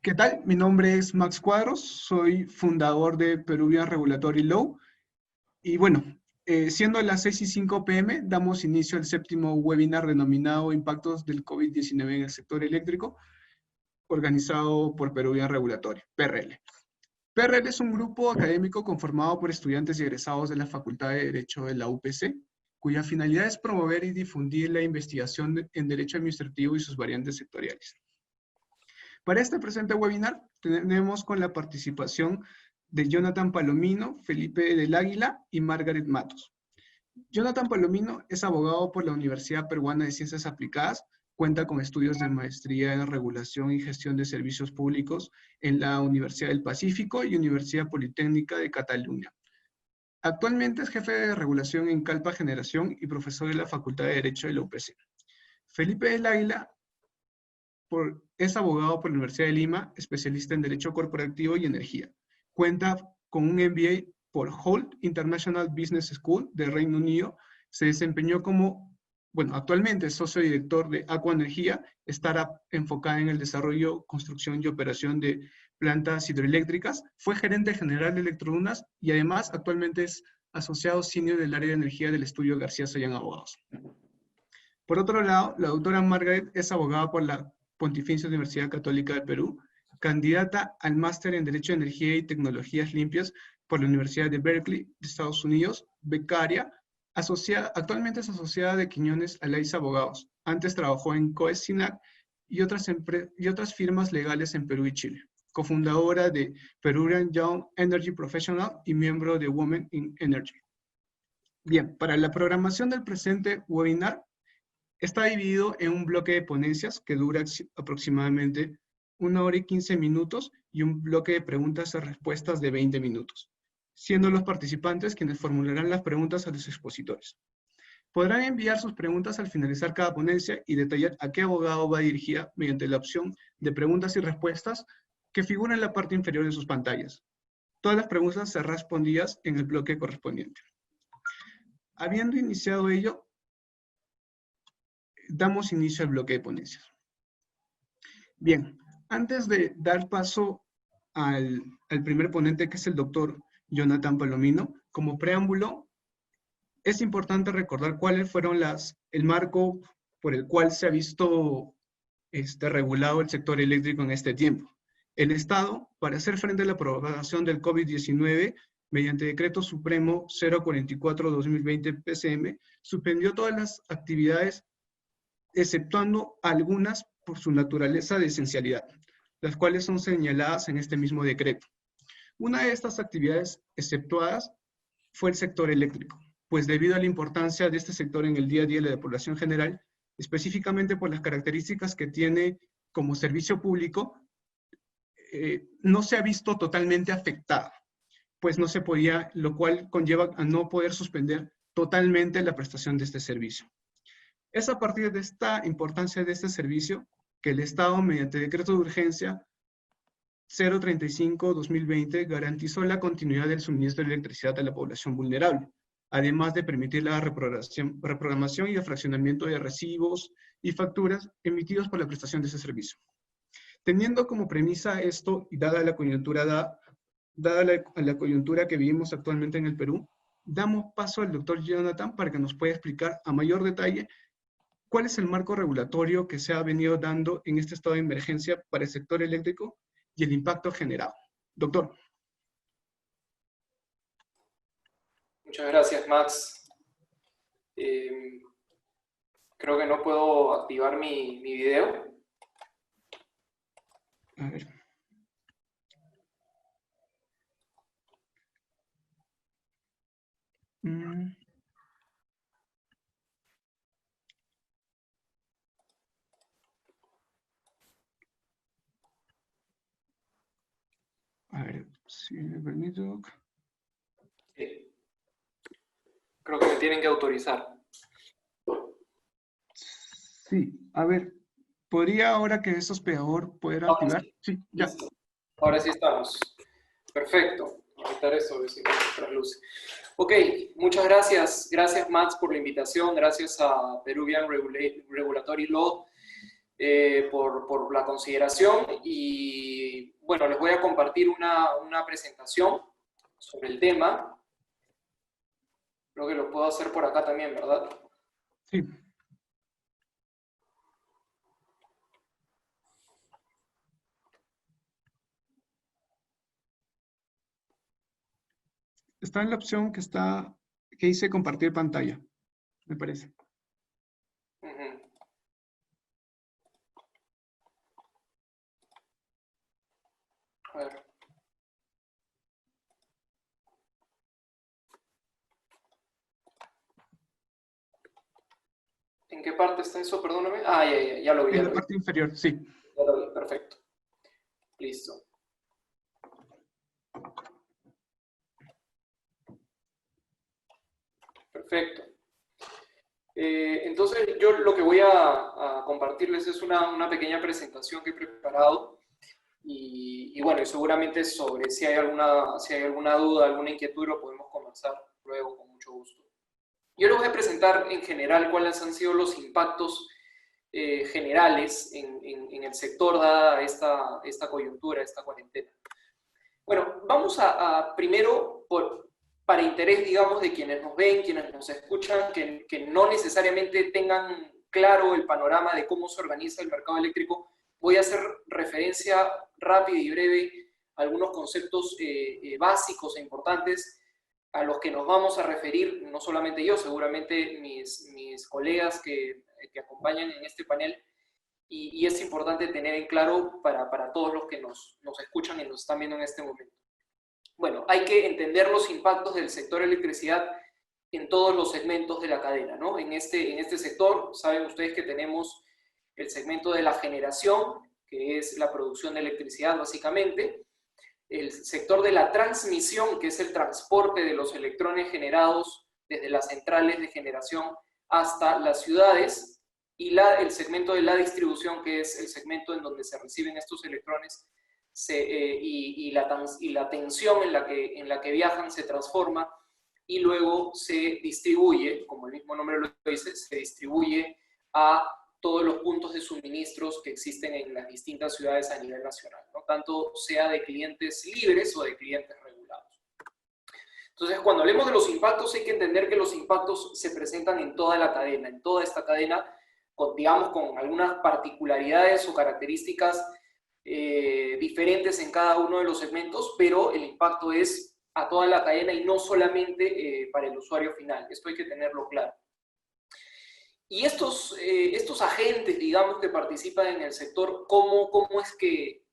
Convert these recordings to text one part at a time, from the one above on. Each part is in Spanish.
¿Qué tal? Mi nombre es Max Cuadros, soy fundador de Peruvian Regulatory Law. Y bueno, siendo las 6:05 p.m., damos inicio al séptimo webinar denominado Impactos del COVID-19 en el sector eléctrico, organizado por Peruvian Regulatory, PRL. PRL es un grupo académico conformado por estudiantes y egresados de la Facultad de Derecho de la UPC, cuya finalidad es promover y difundir la investigación en Derecho Administrativo y sus variantes sectoriales. Para este presente webinar tenemos con la participación de Jonathan Palomino, Felipe del Águila y Margaret Matos. Jonathan Palomino es abogado por la Universidad Peruana de Ciencias Aplicadas, cuenta con estudios de maestría en Regulación y Gestión de Servicios Públicos en la Universidad del Pacífico y Universidad Politécnica de Cataluña. Actualmente es jefe de regulación en Calpa Generación y profesor de la Facultad de Derecho de la UPC. Felipe del Águila es abogado por la Universidad de Lima, especialista en Derecho Corporativo y Energía. Cuenta con un MBA por Holt International Business School de Reino Unido. Se desempeñó como, actualmente es socio director de Aqua Energía, startup enfocada en el desarrollo, construcción y operación de plantas hidroeléctricas. Fue gerente general de Electrodunas y además actualmente es asociado senior del área de energía del estudio García Sollán Abogados. Por otro lado, la doctora Margaret es abogada por la Pontificia Universidad Católica del Perú, candidata al máster en Derecho de Energía y Tecnologías Limpias por la Universidad de Berkeley, de Estados Unidos, becaria, actualmente es asociada de Quiñones Alaiza Abogados. Antes trabajó en Coesinac y otras firmas legales en Perú y Chile. Cofundadora de Peruvian Young Energy Professional y miembro de Women in Energy. Bien, para la programación del presente webinar, está dividido en un bloque de ponencias que dura aproximadamente 1 hora y 15 minutos y un bloque de preguntas y respuestas de 20 minutos, siendo los participantes quienes formularán las preguntas a los expositores. Podrán enviar sus preguntas al finalizar cada ponencia y detallar a qué abogado va dirigida mediante la opción de preguntas y respuestas que figura en la parte inferior de sus pantallas. Todas las preguntas serán respondidas en el bloque correspondiente. Habiendo iniciado ello, damos inicio al bloque de ponencias. Bien, antes de dar paso al primer ponente, que es el doctor Jonathan Palomino, como preámbulo, es importante recordar cuáles fueron el marco por el cual se ha visto regulado el sector eléctrico en este tiempo. El Estado, para hacer frente a la propagación del COVID-19, mediante Decreto Supremo 044-2020 PCM, suspendió todas las actividades exceptuando algunas por su naturaleza de esencialidad, las cuales son señaladas en este mismo decreto. Una de estas actividades exceptuadas fue el sector eléctrico, pues debido a la importancia de este sector en el día a día de la población general, específicamente por las características que tiene como servicio público, no se ha visto totalmente afectada, pues no se podía, lo cual conlleva a no poder suspender totalmente la prestación de este servicio. Es a partir de esta importancia de este servicio que el Estado, mediante decreto de urgencia 035-2020, garantizó la continuidad del suministro de electricidad a la población vulnerable, además de permitir la reprogramación y el fraccionamiento de recibos y facturas emitidos por la prestación de ese servicio. Teniendo como premisa esto, y dada la coyuntura, la coyuntura que vivimos actualmente en el Perú, damos paso al doctor Jonathan para que nos pueda explicar a mayor detalle cuál es el marco regulatorio que se ha venido dando en este estado de emergencia para el sector eléctrico y el impacto generado. Doctor. Muchas gracias, Max. Creo que no puedo activar mi video. A ver. A ver, si me permito. Sí. Creo que me tienen que autorizar. Sí, a ver, ¿podría ahora que es hospedador poder activar? Sí, ya. Ahora sí estamos. Perfecto. Voy a quitar eso, a ver si me trasluce. Ok, muchas gracias. Gracias, Max, por la invitación. Gracias a Peruvian Regulatory Law por la consideración y bueno, les voy a compartir una presentación sobre el tema. Creo que lo puedo hacer por acá también, ¿verdad? Sí. Está en la opción que dice compartir pantalla, me parece. Uh-huh. A ver. ¿En qué parte está eso? Perdóname. Ah, ya lo vi. En la parte inferior, sí. Ya lo vi, perfecto. Listo. Perfecto. Entonces, yo lo que voy a compartirles es una pequeña presentación que he preparado y bueno, y seguramente sobre si hay alguna duda, alguna inquietud, lo podemos conversar luego con mucho gusto. Yo les voy a presentar en general cuáles han sido los impactos generales en el sector dada esta coyuntura, esta cuarentena. Bueno, vamos primero, para interés, digamos, de quienes nos ven, quienes nos escuchan, que no necesariamente tengan claro el panorama de cómo se organiza el mercado eléctrico, voy a hacer referencia rápida y breve a algunos conceptos básicos e importantes a los que nos vamos a referir, no solamente yo, seguramente mis colegas que acompañan en este panel, y es importante tener en claro para todos los que nos escuchan y nos están viendo en este momento. Bueno, hay que entender los impactos del sector electricidad en todos los segmentos de la cadena, ¿no? En este sector, saben ustedes que tenemos el segmento de la generación, que es la producción de electricidad básicamente, el sector de la transmisión, que es el transporte de los electrones generados desde las centrales de generación hasta las ciudades, y el segmento de la distribución, que es el segmento en donde se reciben estos electrones y la tensión en la que viajan se transforma y luego se distribuye, como el mismo nombre lo dice, se distribuye a todos los puntos de suministros que existen en las distintas ciudades a nivel nacional, ¿no? Tanto sea de clientes libres o de clientes regulados. Entonces, cuando hablemos de los impactos, hay que entender que los impactos se presentan en toda la cadena, en toda esta cadena, digamos, con algunas particularidades o características diferentes en cada uno de los segmentos, pero el impacto es a toda la cadena y no solamente para el usuario final. Esto hay que tenerlo claro. Y estos agentes, digamos, que participan en el sector, ¿cómo es que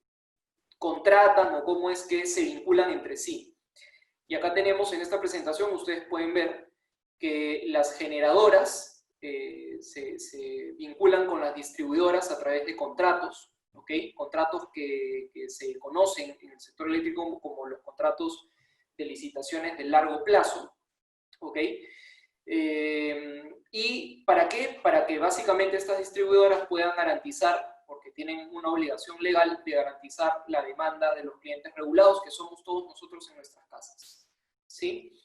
contratan o cómo es que se vinculan entre sí? Y acá tenemos en esta presentación, ustedes pueden ver que las generadoras se vinculan con las distribuidoras a través de contratos, ¿ok? Contratos que se conocen en el sector eléctrico como los contratos de licitaciones de largo plazo, ¿ok? ¿Y para qué? Para que básicamente estas distribuidoras puedan garantizar, porque tienen una obligación legal de garantizar la demanda de los clientes regulados, que somos todos nosotros en nuestras casas, ¿sí?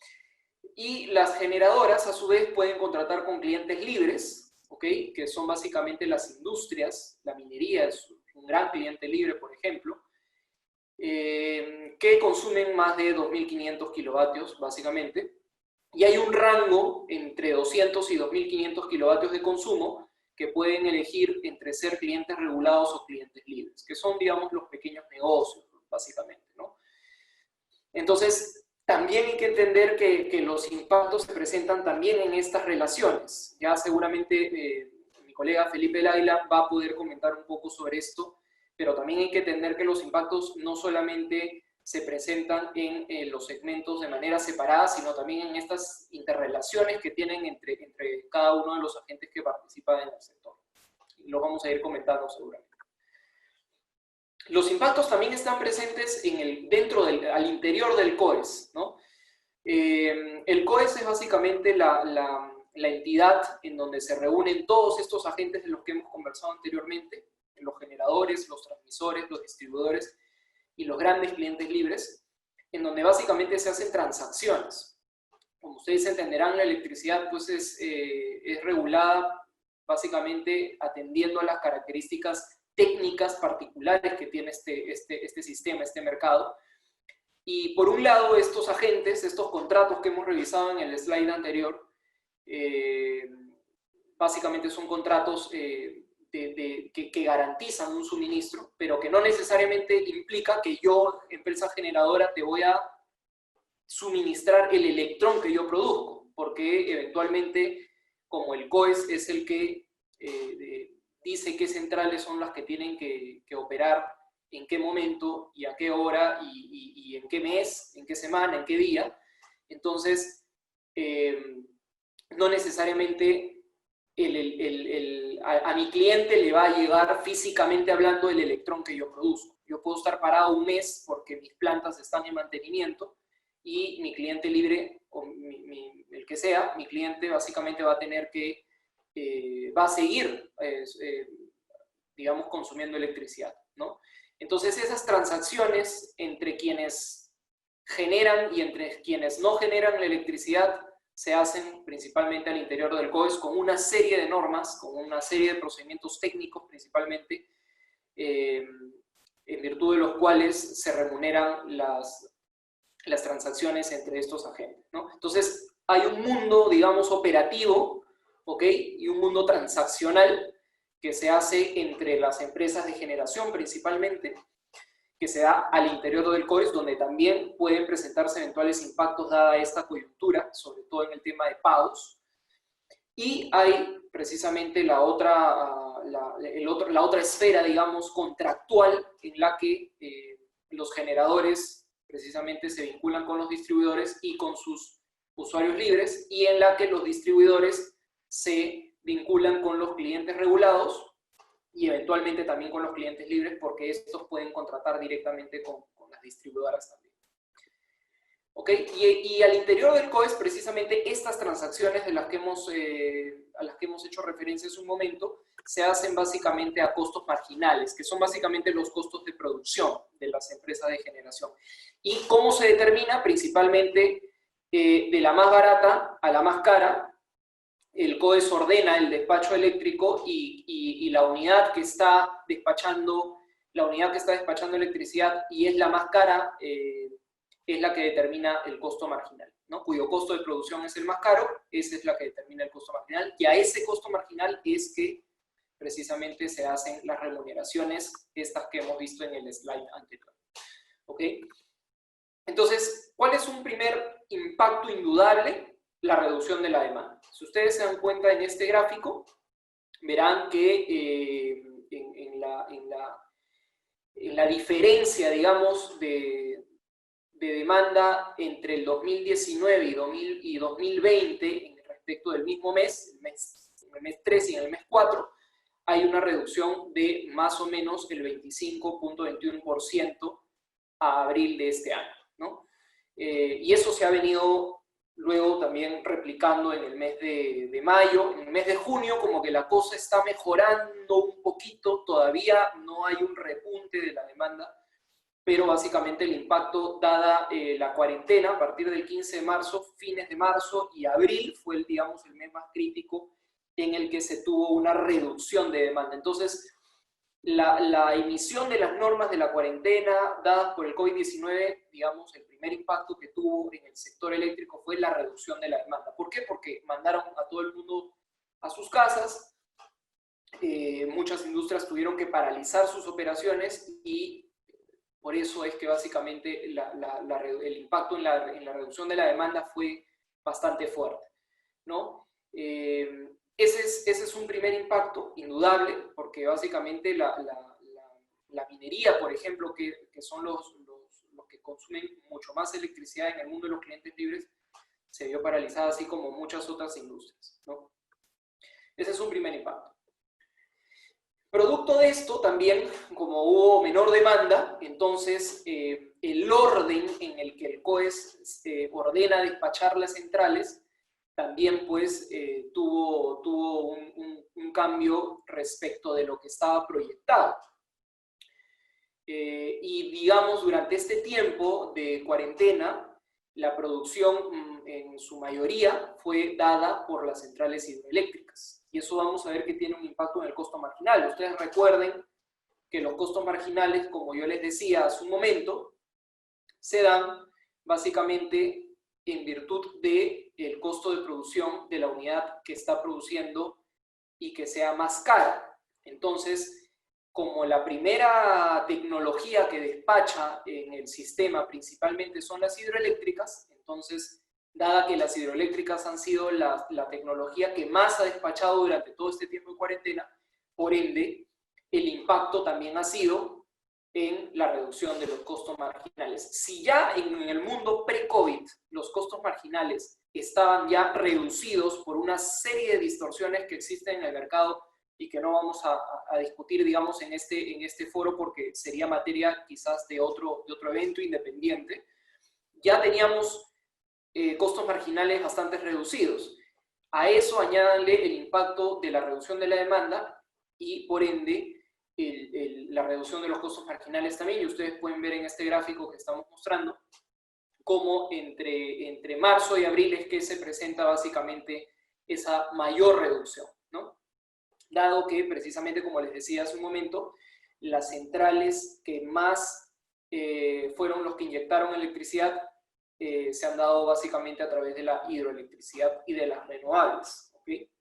Y las generadoras, a su vez, pueden contratar con clientes libres, ¿ok? Que son básicamente las industrias, la minería es un gran cliente libre, por ejemplo, que consumen más de 2.500 kilovatios, básicamente. Y hay un rango entre 200 y 2.500 kilovatios de consumo que pueden elegir entre ser clientes regulados o clientes libres, que son, digamos, los pequeños negocios, básicamente, ¿no? Entonces, también hay que entender que los impactos se presentan también en estas relaciones. Ya seguramente mi colega Felipe Laila va a poder comentar un poco sobre esto, pero también hay que entender que los impactos no solamente se presentan en los segmentos de manera separada, sino también en estas interrelaciones que tienen entre cada uno de los agentes que participan en el sector. Lo vamos a ir comentando seguramente. Los impactos también están presentes al interior del COES, ¿no? El COES es básicamente la entidad en donde se reúnen todos estos agentes de los que hemos conversado anteriormente, los generadores, los transmisores, los distribuidores y los grandes clientes libres, en donde básicamente se hacen transacciones. Como ustedes entenderán, la electricidad pues es regulada básicamente atendiendo a las características técnicas particulares que tiene este sistema, este mercado. Y por un lado, estos agentes, estos contratos que hemos revisado en el slide anterior, básicamente son contratos que garantizan un suministro, pero que no necesariamente implica que yo, empresa generadora, te voy a suministrar el electrón que yo produzco, porque eventualmente, como el COES es el que dice qué centrales son las que tienen que operar, en qué momento y a qué hora y en qué mes, en qué semana, en qué día, entonces no necesariamente a mi cliente le va a llegar físicamente hablando el electrón que yo produzco. Yo puedo estar parado un mes porque mis plantas están en mantenimiento y mi cliente libre, o el que sea, mi cliente básicamente va a tener que, va a seguir, digamos, consumiendo electricidad, ¿no? Entonces esas transacciones entre quienes generan y entre quienes no generan la electricidad se hacen principalmente al interior del COES con una serie de normas, con una serie de procedimientos técnicos principalmente, en virtud de los cuales se remuneran las transacciones entre estos agentes, ¿no? Entonces hay un mundo, digamos, operativo, ¿ok? Y un mundo transaccional que se hace entre las empresas de generación principalmente, que se da al interior del COES, donde también pueden presentarse eventuales impactos dada esta coyuntura, sobre todo en el tema de pagos. Y hay precisamente la otra esfera, digamos, contractual, en la que los generadores precisamente se vinculan con los distribuidores y con sus usuarios libres, y en la que los distribuidores se vinculan con los clientes regulados y eventualmente también con los clientes libres, porque estos pueden contratar directamente con las distribuidoras también. ¿Ok? Y al interior del COES, precisamente estas transacciones a las que hemos hecho referencia hace un momento, se hacen básicamente a costos marginales, que son básicamente los costos de producción de las empresas de generación. ¿Y cómo se determina? Principalmente de la más barata a la más cara. El COES ordena el despacho eléctrico y la unidad que está despachando electricidad y es la más cara, es la que determina el costo marginal, ¿no? Cuyo costo de producción es el más caro, esa es la que determina el costo marginal, y a ese costo marginal es que precisamente se hacen las remuneraciones, estas que hemos visto en el slide anterior. ¿Ok? Entonces, ¿cuál es un primer impacto indudable? La reducción de la demanda. Si ustedes se dan cuenta en este gráfico, verán que en la diferencia, digamos, de demanda entre el 2019 y 2020, respecto del mismo mes, en el mes 3 y en el mes 4, hay una reducción de más o menos el 25.21% a abril de este año, ¿no? Y eso se ha venido luego también replicando en el mes de mayo. En el mes de junio como que la cosa está mejorando un poquito, todavía no hay un repunte de la demanda, pero básicamente el impacto dada la cuarentena a partir del 15 de marzo, fines de marzo y abril fue, digamos, el mes más crítico en el que se tuvo una reducción de demanda. Entonces, la emisión de las normas de la cuarentena dadas por el COVID-19, digamos, el primer impacto que tuvo en el sector eléctrico fue la reducción de la demanda. ¿Por qué? Porque mandaron a todo el mundo a sus casas, muchas industrias tuvieron que paralizar sus operaciones y por eso es que básicamente el impacto en la reducción de la demanda fue bastante fuerte, ¿no? Ese es un primer impacto indudable, porque básicamente la minería, por ejemplo, que son los que consumen mucho más electricidad en el mundo de los clientes libres, se vio paralizada, así como muchas otras industrias, ¿no? Ese es un primer impacto. Producto de esto también, como hubo menor demanda, entonces el orden en el que el COES ordena despachar las centrales también pues tuvo un cambio respecto de lo que estaba proyectado. Y digamos, durante este tiempo de cuarentena, la producción en su mayoría fue dada por las centrales hidroeléctricas. y eso vamos a ver que tiene un impacto en el costo marginal. Ustedes recuerden que los costos marginales, como yo les decía hace un momento, se dan básicamente en virtud del costo de producción de la unidad que está produciendo y que sea más cara. Entonces, como la primera tecnología que despacha en el sistema principalmente son las hidroeléctricas, entonces, dada que las hidroeléctricas han sido la tecnología que más ha despachado durante todo este tiempo de cuarentena, por ende, el impacto también ha sido en la reducción de los costos marginales. Si ya en el mundo pre-COVID los costos marginales estaban ya reducidos por una serie de distorsiones que existen en el mercado y que no vamos a discutir, digamos, en este foro porque sería materia quizás de otro evento independiente, ya teníamos costos marginales bastante reducidos. A eso añádanle el impacto de la reducción de la demanda y, por ende, la reducción de los costos marginales también, y ustedes pueden ver en este gráfico que estamos mostrando cómo entre marzo y abril es que se presenta básicamente esa mayor reducción, ¿no? Dado que, precisamente como les decía hace un momento, las centrales que más fueron los que inyectaron electricidad se han dado básicamente a través de la hidroelectricidad y de las renovables, ¿okay?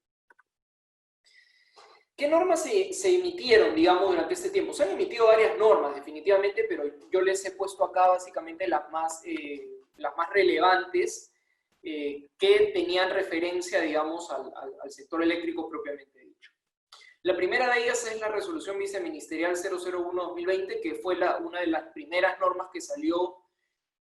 ¿Qué normas se emitieron, digamos, durante este tiempo? Se han emitido varias normas, definitivamente, pero yo les he puesto acá básicamente las más relevantes que tenían referencia, digamos, al sector eléctrico propiamente dicho. La primera de ellas es la Resolución Viceministerial 001-2020, que fue una de las primeras normas que salió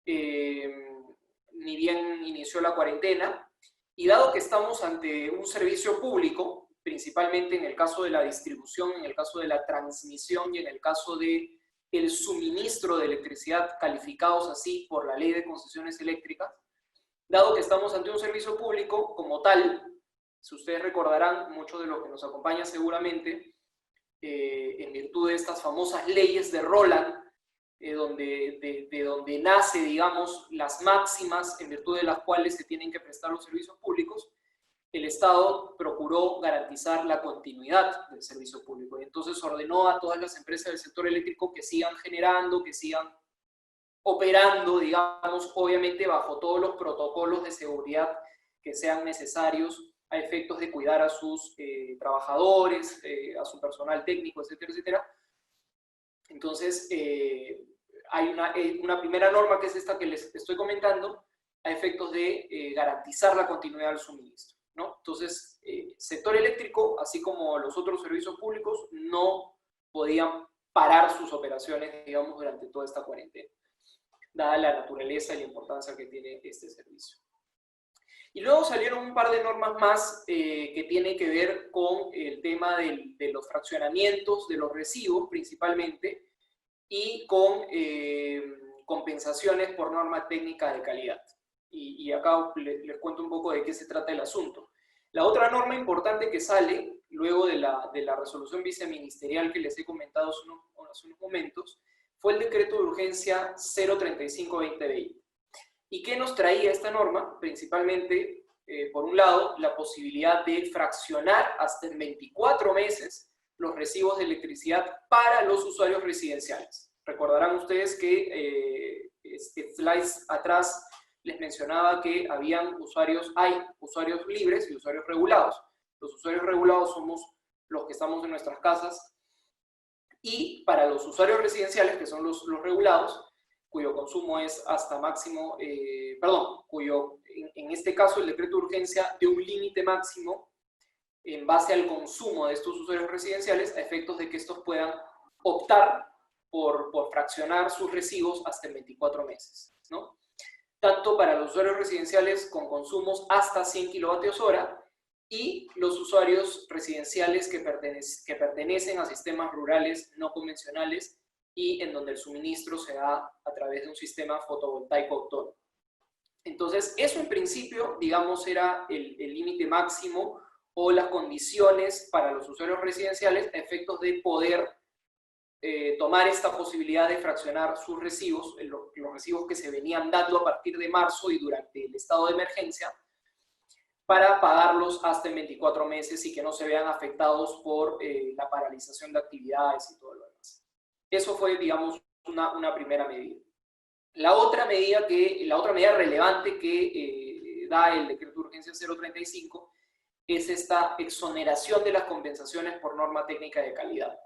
ni bien inició la cuarentena, y dado que estamos ante un servicio público, principalmente en el caso de la distribución, en el caso de la transmisión y en el caso del suministro de electricidad, calificados así por la Ley de Concesiones Eléctricas, dado que estamos ante un servicio público como tal, si ustedes recordarán, muchos de los que nos acompañan seguramente, en virtud de estas famosas leyes de Roland, de donde nace, digamos, las máximas en virtud de las cuales se tienen que prestar los servicios públicos, el Estado procuró garantizar la continuidad del servicio público y entonces ordenó a todas las empresas del sector eléctrico que sigan generando, que sigan operando, digamos, obviamente bajo todos los protocolos de seguridad que sean necesarios a efectos de cuidar a sus trabajadores, a su personal técnico, etcétera, etcétera. Entonces, hay una primera norma que es esta que les estoy comentando a efectos de garantizar la continuidad del suministro, ¿no? Entonces, sector eléctrico, así como los otros servicios públicos, no podían parar sus operaciones, digamos, durante toda esta cuarentena, dada la naturaleza y la importancia que tiene este servicio. Y luego salieron un par de normas más que tienen que ver con el tema de los fraccionamientos, de los recibos principalmente, y con compensaciones por norma técnica de calidad. Y acá les cuento un poco de qué se trata el asunto. La otra norma importante que sale luego de la resolución viceministerial que les he comentado hace unos momentos fue el decreto de urgencia 035-2020. ¿Y qué nos traía esta norma? Principalmente, por un lado, la posibilidad de fraccionar hasta en 24 meses los recibos de electricidad para los usuarios residenciales. Recordarán ustedes que slides atrás les mencionaba que hay usuarios libres y usuarios regulados. Los usuarios regulados somos los que estamos en nuestras casas, y para los usuarios residenciales, que son los regulados, cuyo consumo es hasta máximo, en este caso el decreto de urgencia de un límite máximo en base al consumo de estos usuarios residenciales a efectos de que estos puedan optar por fraccionar sus recibos hasta en 24 meses, ¿no? Tanto para los usuarios residenciales con consumos hasta 100 kWh y los usuarios residenciales que pertenecen a sistemas rurales no convencionales y en donde el suministro se da a través de un sistema fotovoltaico autónomo. Entonces, eso en principio, digamos, era el límite máximo o las condiciones para los usuarios residenciales a efectos de poder tomar esta posibilidad de fraccionar sus recibos, los recibos que se venían dando a partir de marzo y durante el estado de emergencia, para pagarlos hasta en 24 meses y que no se vean afectados por la paralización de actividades y todo lo demás. Eso fue, digamos, una primera medida. La otra medida relevante que da el decreto de urgencia 035 es esta exoneración de las compensaciones por norma técnica de calidad.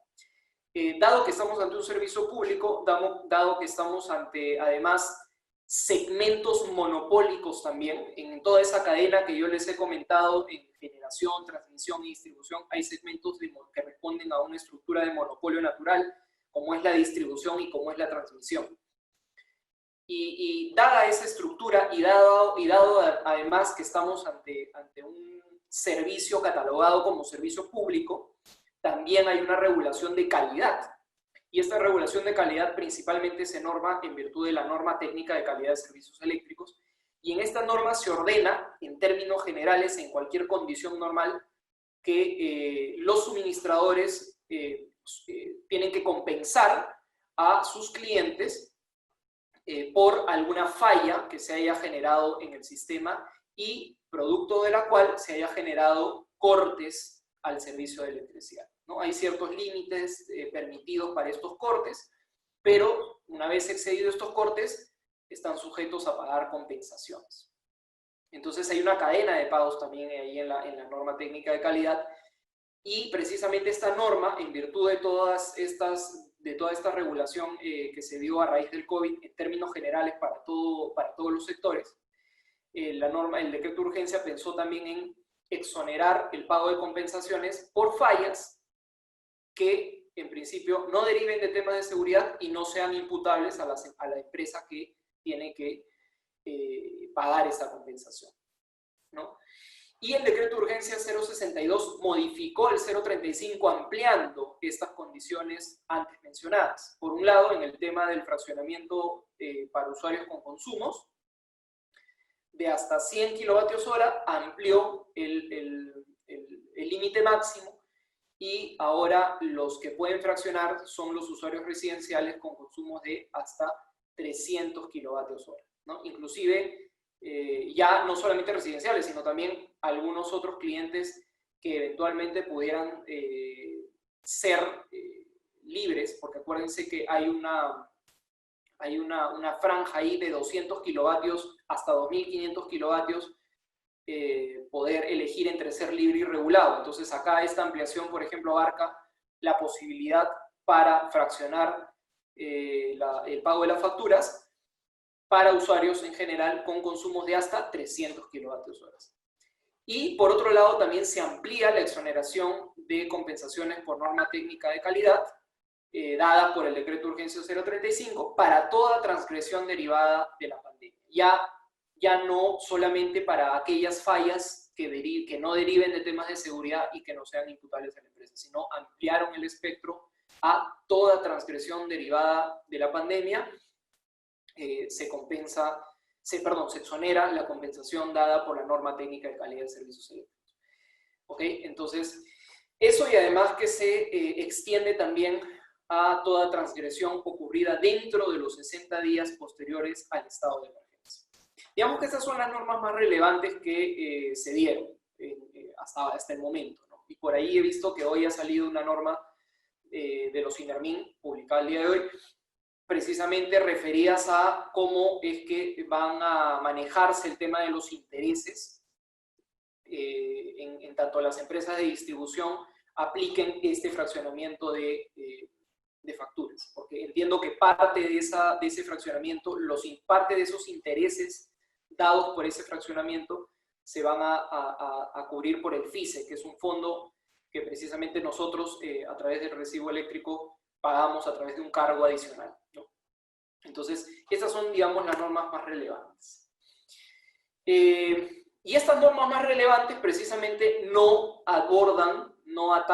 Dado que estamos ante un servicio público, dado que estamos ante, además, segmentos monopólicos también, en toda esa cadena que yo les he comentado, en generación, transmisión y distribución, hay segmentos que responden a una estructura de monopolio natural, como es la distribución y como es la transmisión. Y dada esa estructura y dado además que estamos ante un servicio catalogado como servicio público, también hay una regulación de calidad. Y esta regulación de calidad principalmente se norma en virtud de la norma técnica de calidad de servicios eléctricos. Y en esta norma se ordena, en términos generales, en cualquier condición normal, que los suministradores tienen que compensar a sus clientes por alguna falla que se haya generado en el sistema y producto de la cual se haya generado cortes al servicio de electricidad, ¿no? Hay ciertos límites permitidos para estos cortes, pero una vez excedidos estos cortes, están sujetos a pagar compensaciones. Entonces hay una cadena de pagos también ahí en la norma técnica de calidad, y precisamente esta norma, en virtud de toda esta regulación que se dio a raíz del COVID en términos generales para todos los sectores, el decreto de urgencia pensó también en exonerar el pago de compensaciones por fallas que en principio no deriven de temas de seguridad y no sean imputables a la empresa que tiene que pagar esta compensación, ¿no? Y el decreto de urgencia 062 modificó el 035 ampliando estas condiciones antes mencionadas. Por un lado, en el tema del fraccionamiento para usuarios con consumos, de hasta 100 kilovatios hora, amplió el límite máximo y ahora los que pueden fraccionar son los usuarios residenciales con consumos de hasta 300 kilovatios hora, ¿no? Inclusive, ya no solamente residenciales, sino también algunos otros clientes que eventualmente pudieran ser libres, porque acuérdense que hay una franja ahí de 200 kilovatios hasta 2.500 kilovatios, poder elegir entre ser libre y regulado. Entonces acá esta ampliación, por ejemplo, abarca la posibilidad para fraccionar el pago de las facturas para usuarios en general con consumos de hasta 300 kilovatios horas. Y por otro lado también se amplía la exoneración de compensaciones por norma técnica de calidad dada por el decreto de urgencia 035 para toda transgresión derivada de la pandemia. Ya no solamente para aquellas fallas que no deriven de temas de seguridad y que no sean imputables a la empresa, sino ampliaron el espectro a toda transgresión derivada de la pandemia. Se exonera la compensación dada por la norma técnica de calidad de servicios eléctricos. ¿Ok? Entonces, eso y además que se extiende también a toda transgresión ocurrida dentro de los 60 días posteriores al estado de emergencia. Digamos que estas son las normas más relevantes que se dieron hasta el momento, ¿no? Y por ahí he visto que hoy ha salido una norma de los INERMIN, publicada el día de hoy, precisamente referidas a cómo es que van a manejarse el tema de los intereses en tanto las empresas de distribución apliquen este fraccionamiento de facturas, porque entiendo que parte de ese fraccionamiento, parte de esos intereses dados por ese fraccionamiento se van a cubrir por el FICE, que es un fondo que precisamente nosotros a través del recibo eléctrico pagamos a través de un cargo adicional, ¿no? Entonces, estas son, digamos, las normas más relevantes. Y estas normas más relevantes precisamente no abordan, no han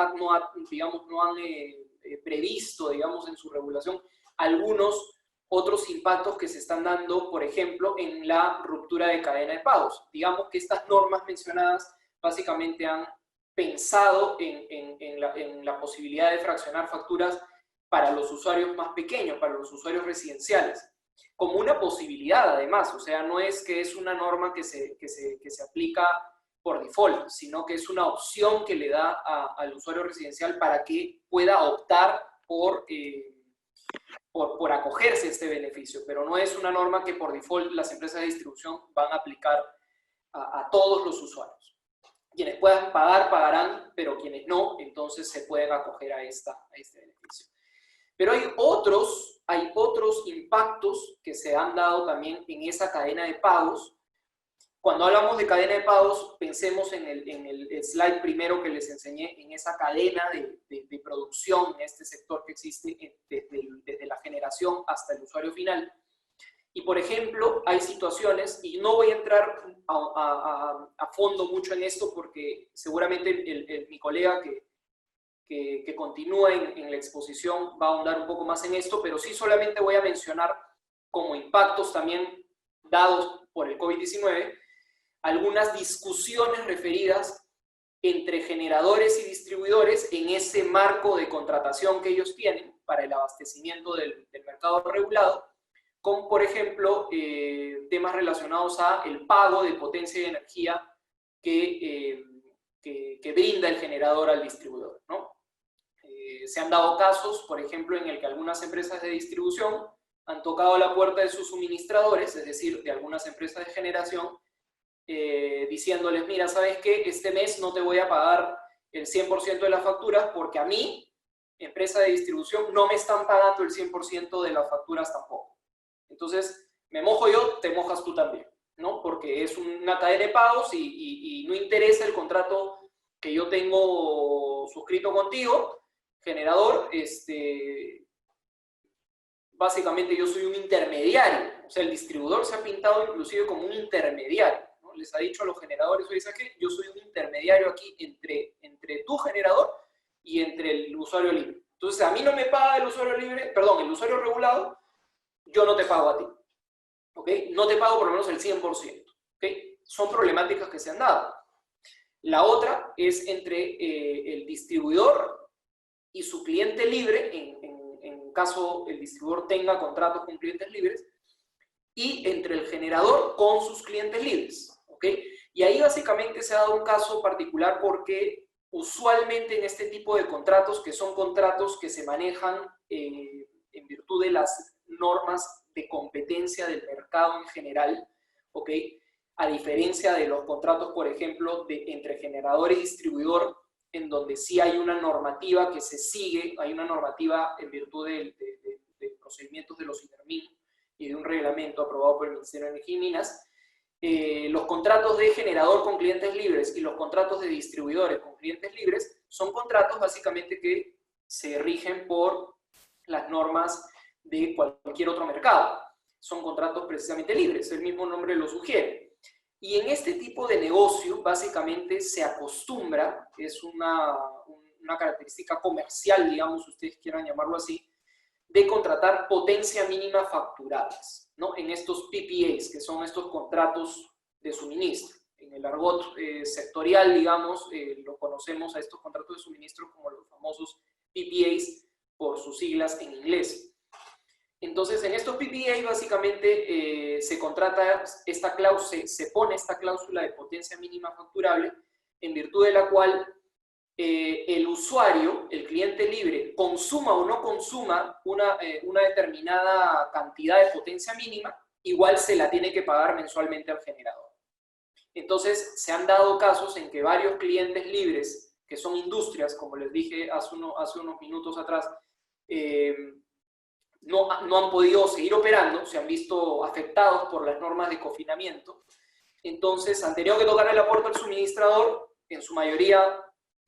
previsto, digamos, en su regulación algunos otros impactos que se están dando, por ejemplo, en la ruptura de cadena de pagos. Digamos que estas normas mencionadas básicamente han pensado en la posibilidad de fraccionar facturas para los usuarios más pequeños, para los usuarios residenciales, como una posibilidad además. O sea, no es que es una norma que se aplica por default, sino que es una opción que le da al usuario residencial para que pueda optar por acogerse a este beneficio, pero no es una norma que por default las empresas de distribución van a aplicar a todos los usuarios. Quienes puedan pagar, pagarán, pero quienes no, entonces se pueden acoger a este beneficio. Pero hay otros impactos que se han dado también en esa cadena de pagos. Cuando hablamos de cadena de pagos, pensemos en el slide primero que les enseñé, en esa cadena de producción en este sector que existe desde la generación hasta el usuario final. Y, por ejemplo, hay situaciones, y no voy a entrar a fondo mucho en esto porque seguramente mi colega que continúa en la exposición va a ahondar un poco más en esto, pero sí solamente voy a mencionar como impactos también dados por el COVID-19 algunas discusiones referidas entre generadores y distribuidores en ese marco de contratación que ellos tienen para el abastecimiento del mercado regulado, con, por ejemplo, temas relacionados a el pago de potencia de energía que brinda el generador al distribuidor, ¿no? Se han dado casos, por ejemplo, en el que algunas empresas de distribución han tocado la puerta de sus suministradores, es decir, de algunas empresas de generación, diciéndoles, mira, ¿sabes qué? Este mes no te voy a pagar el 100% de las facturas porque a mí, empresa de distribución, no me están pagando el 100% de las facturas tampoco. Entonces, me mojo yo, te mojas tú también, ¿no? Porque es una cadena de pagos y no interesa el contrato que yo tengo suscrito contigo, generador, básicamente yo soy un intermediario. O sea, el distribuidor se ha pintado inclusive como un intermediario, ¿no? Les ha dicho a los generadores, oye, ¿sabes qué? Yo soy un intermediario aquí entre tu generador y entre el usuario libre. Entonces, a mí no me paga el usuario libre, perdón, el usuario regulado, yo no te pago a ti, ¿ok? No te pago por lo menos el 100%, ¿ok? Son problemáticas que se han dado. La otra es entre el distribuidor y su cliente libre, en caso el distribuidor tenga contratos con clientes libres, y entre el generador con sus clientes libres, ¿ok? Y ahí básicamente se ha dado un caso particular porque usualmente en este tipo de contratos, que son contratos que se manejan en virtud de las normas de competencia del mercado en general, ¿ok? A diferencia de los contratos, por ejemplo, entre generador y distribuidor, en donde sí hay una normativa que se sigue, hay una normativa en virtud de procedimientos de los INERMIN y de un reglamento aprobado por el Ministerio de Energía y Minas. Los contratos de generador con clientes libres y los contratos de distribuidores con clientes libres son contratos básicamente que se rigen por las normas de cualquier otro mercado. Son contratos precisamente libres, el mismo nombre lo sugiere. Y en este tipo de negocio, básicamente se acostumbra, es una característica comercial, digamos, si ustedes quieran llamarlo así, de contratar potencia mínima facturadas, ¿no? En estos PPAs, que son estos contratos de suministro. En el argot sectorial, digamos, lo conocemos a estos contratos de suministro como los famosos PPAs, por sus siglas en inglés. Entonces, en estos PPA básicamente se contrata esta cláusula, se pone esta cláusula de potencia mínima facturable, en virtud de la cual el usuario, el cliente libre, consuma o no consuma una determinada cantidad de potencia mínima, igual se la tiene que pagar mensualmente al generador. Entonces, se han dado casos en que varios clientes libres, que son industrias, como les dije hace unos minutos atrás, no han podido seguir operando, se han visto afectados por las normas de confinamiento. Entonces, han tenido que tocarle la puerta al suministrador, en su mayoría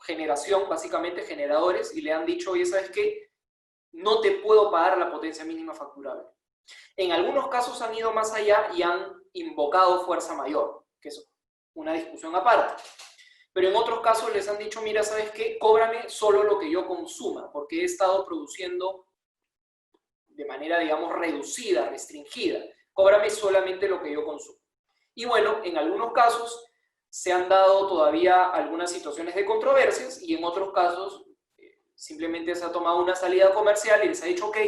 generación, básicamente generadores, y le han dicho, oye, ¿sabes qué? No te puedo pagar la potencia mínima facturable. En algunos casos han ido más allá y han invocado fuerza mayor, que es una discusión aparte. Pero en otros casos les han dicho, mira, ¿sabes qué? Cóbrame solo lo que yo consuma, porque he estado produciendo de manera, digamos, reducida, restringida. Cóbrame solamente lo que yo consumo. Y bueno, en algunos casos se han dado todavía algunas situaciones de controversias y en otros casos simplemente se ha tomado una salida comercial y les ha dicho, ok,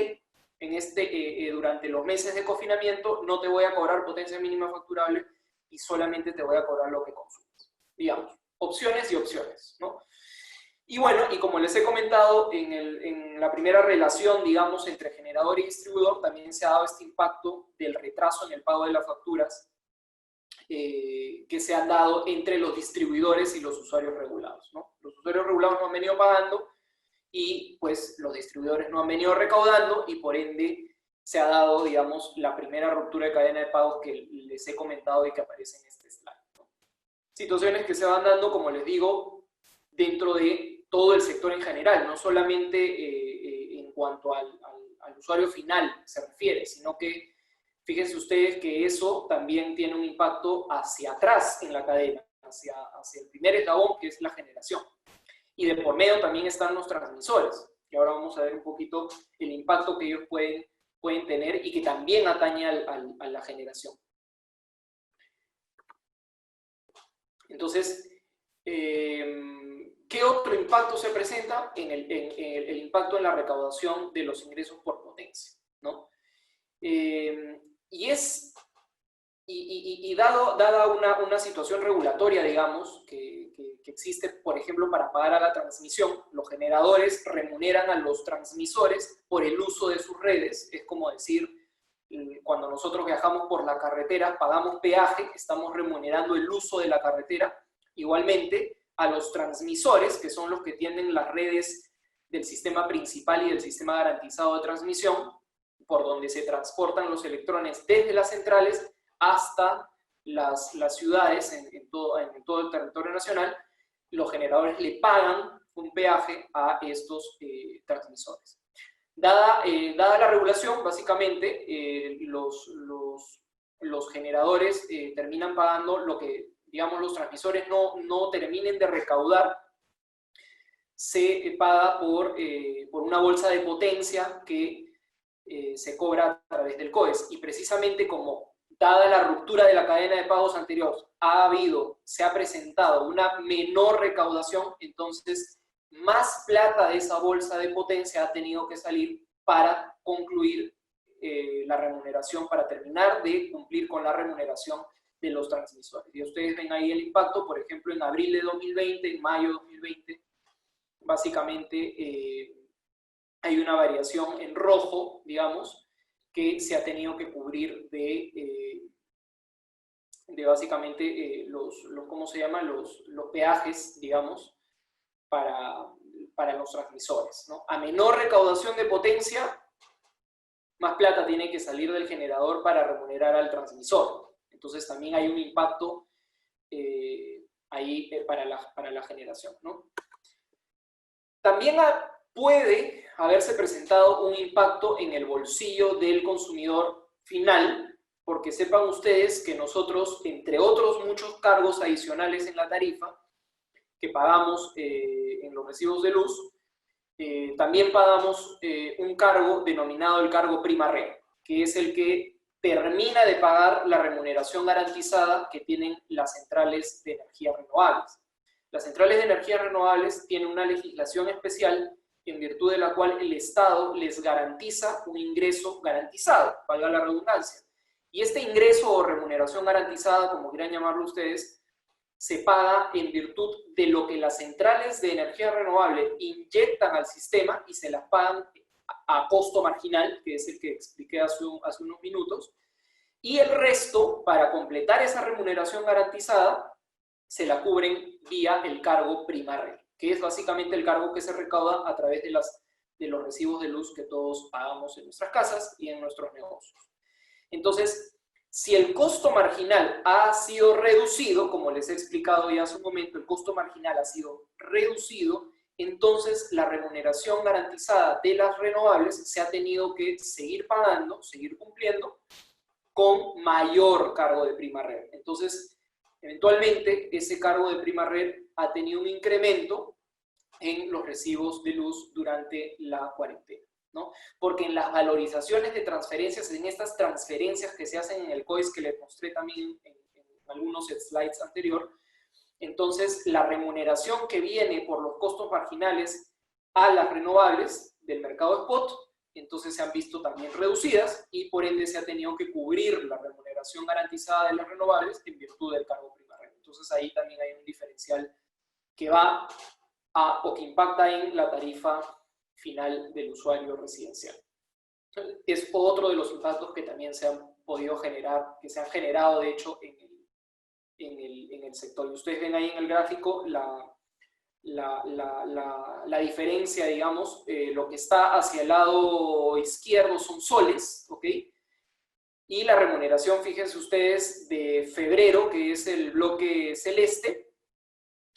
durante los meses de confinamiento no te voy a cobrar potencia mínima facturable y solamente te voy a cobrar lo que consumes. digamos, opciones y opciones, ¿no? Y bueno, y como les he comentado, en la primera relación, digamos, entre generador y distribuidor, también se ha dado este impacto del retraso en el pago de las facturas que se han dado entre los distribuidores y los usuarios regulados, ¿no? Los usuarios regulados no han venido pagando y pues los distribuidores no han venido recaudando y por ende se ha dado, digamos, la primera ruptura de cadena de pagos que les he comentado y que aparece en este slide, ¿no? Situaciones que se van dando, como les digo, dentro de todo el sector en general, no solamente en cuanto al usuario final se refiere, sino que fíjense ustedes que eso también tiene un impacto hacia atrás en la cadena, hacia el primer eslabón, que es la generación. Y de por medio también están los transmisores, y ahora vamos a ver un poquito el impacto que ellos pueden tener y que también atañe a la generación. Entonces, ¿qué otro impacto se presenta? El impacto en la recaudación de los ingresos por potencia, ¿no? Dada una situación regulatoria, digamos, que existe, por ejemplo, para pagar a la transmisión, los generadores remuneran a los transmisores por el uso de sus redes. Es como decir, cuando nosotros viajamos por la carretera, pagamos peaje, estamos remunerando el uso de la carretera. Igualmente, a los transmisores, que son los que tienen las redes del sistema principal y del sistema garantizado de transmisión, por donde se transportan los electrones desde las centrales hasta las ciudades en todo el territorio nacional, los generadores le pagan un peaje a estos transmisores. Dada la regulación, básicamente, los generadores terminan pagando lo que, digamos, los transmisores no terminen de recaudar. Se paga por una bolsa de potencia que se cobra a través del COES. Y precisamente como, dada la ruptura de la cadena de pagos anterior, se ha presentado una menor recaudación, entonces más plata de esa bolsa de potencia ha tenido que salir para concluir la remuneración, para terminar de cumplir con la remuneración de los transmisores. Y ustedes ven ahí el impacto, por ejemplo, en abril de 2020, en mayo de 2020, básicamente hay una variación en rojo, digamos, que se ha tenido que cubrir de básicamente ¿cómo se llama? Los peajes, digamos, para los transmisores, ¿no? A menor recaudación de potencia, más plata tiene que salir del generador para remunerar al transmisor. Entonces también hay un impacto ahí para la generación, ¿no? También puede haberse presentado un impacto en el bolsillo del consumidor final, porque sepan ustedes que nosotros, entre otros muchos cargos adicionales en la tarifa que pagamos en los recibos de luz, también pagamos un cargo denominado el cargo prima red, que es el que termina de pagar la remuneración garantizada que tienen las centrales de energías renovables. Las centrales de energías renovables tienen una legislación especial en virtud de la cual el Estado les garantiza un ingreso garantizado, valga la redundancia. Y este ingreso o remuneración garantizada, como quieran llamarlo ustedes, se paga en virtud de lo que las centrales de energía renovable inyectan al sistema y se las pagan a costo marginal, que es el que expliqué hace unos minutos, y el resto, para completar esa remuneración garantizada, se la cubren vía el cargo prima red, que es básicamente el cargo que se recauda a través de los recibos de luz que todos pagamos en nuestras casas y en nuestros negocios. Entonces, si el costo marginal ha sido reducido, como les he explicado ya hace un momento, el costo marginal ha sido reducido, entonces la remuneración garantizada de las renovables se ha tenido que seguir pagando, seguir cumpliendo con mayor cargo de prima red. Entonces, eventualmente, ese cargo de prima red ha tenido un incremento en los recibos de luz durante la cuarentena, ¿no? Porque en las valorizaciones de transferencias, en estas transferencias que se hacen en el COES, que les mostré también en algunos slides anterior, entonces la remuneración que viene por los costos marginales a las renovables del mercado spot, entonces se han visto también reducidas y por ende se ha tenido que cubrir la remuneración garantizada de las renovables en virtud del cargo prima red. Entonces ahí también hay un diferencial. que va o que impacta en la tarifa final del usuario residencial. Es otro de los impactos que también se han podido generar, que se han generado de hecho en el sector. Y ustedes ven ahí en el gráfico la diferencia, digamos, lo que está hacia el lado izquierdo son soles, ¿ok? Y la remuneración, fíjense ustedes, de febrero, que es el bloque celeste,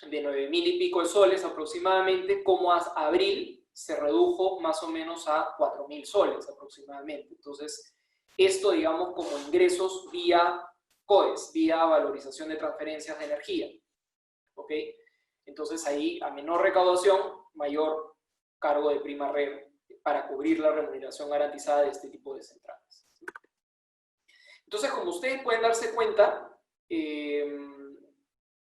de 9.000 y pico de soles aproximadamente, como a abril se redujo más o menos a 4.000 soles aproximadamente. Entonces, esto, digamos, como ingresos vía COES, vía valorización de transferencias de energía, ¿ok? Entonces ahí, a menor recaudación, mayor cargo de prima red para cubrir la remuneración garantizada de este tipo de centrales. Entonces, como ustedes pueden darse cuenta,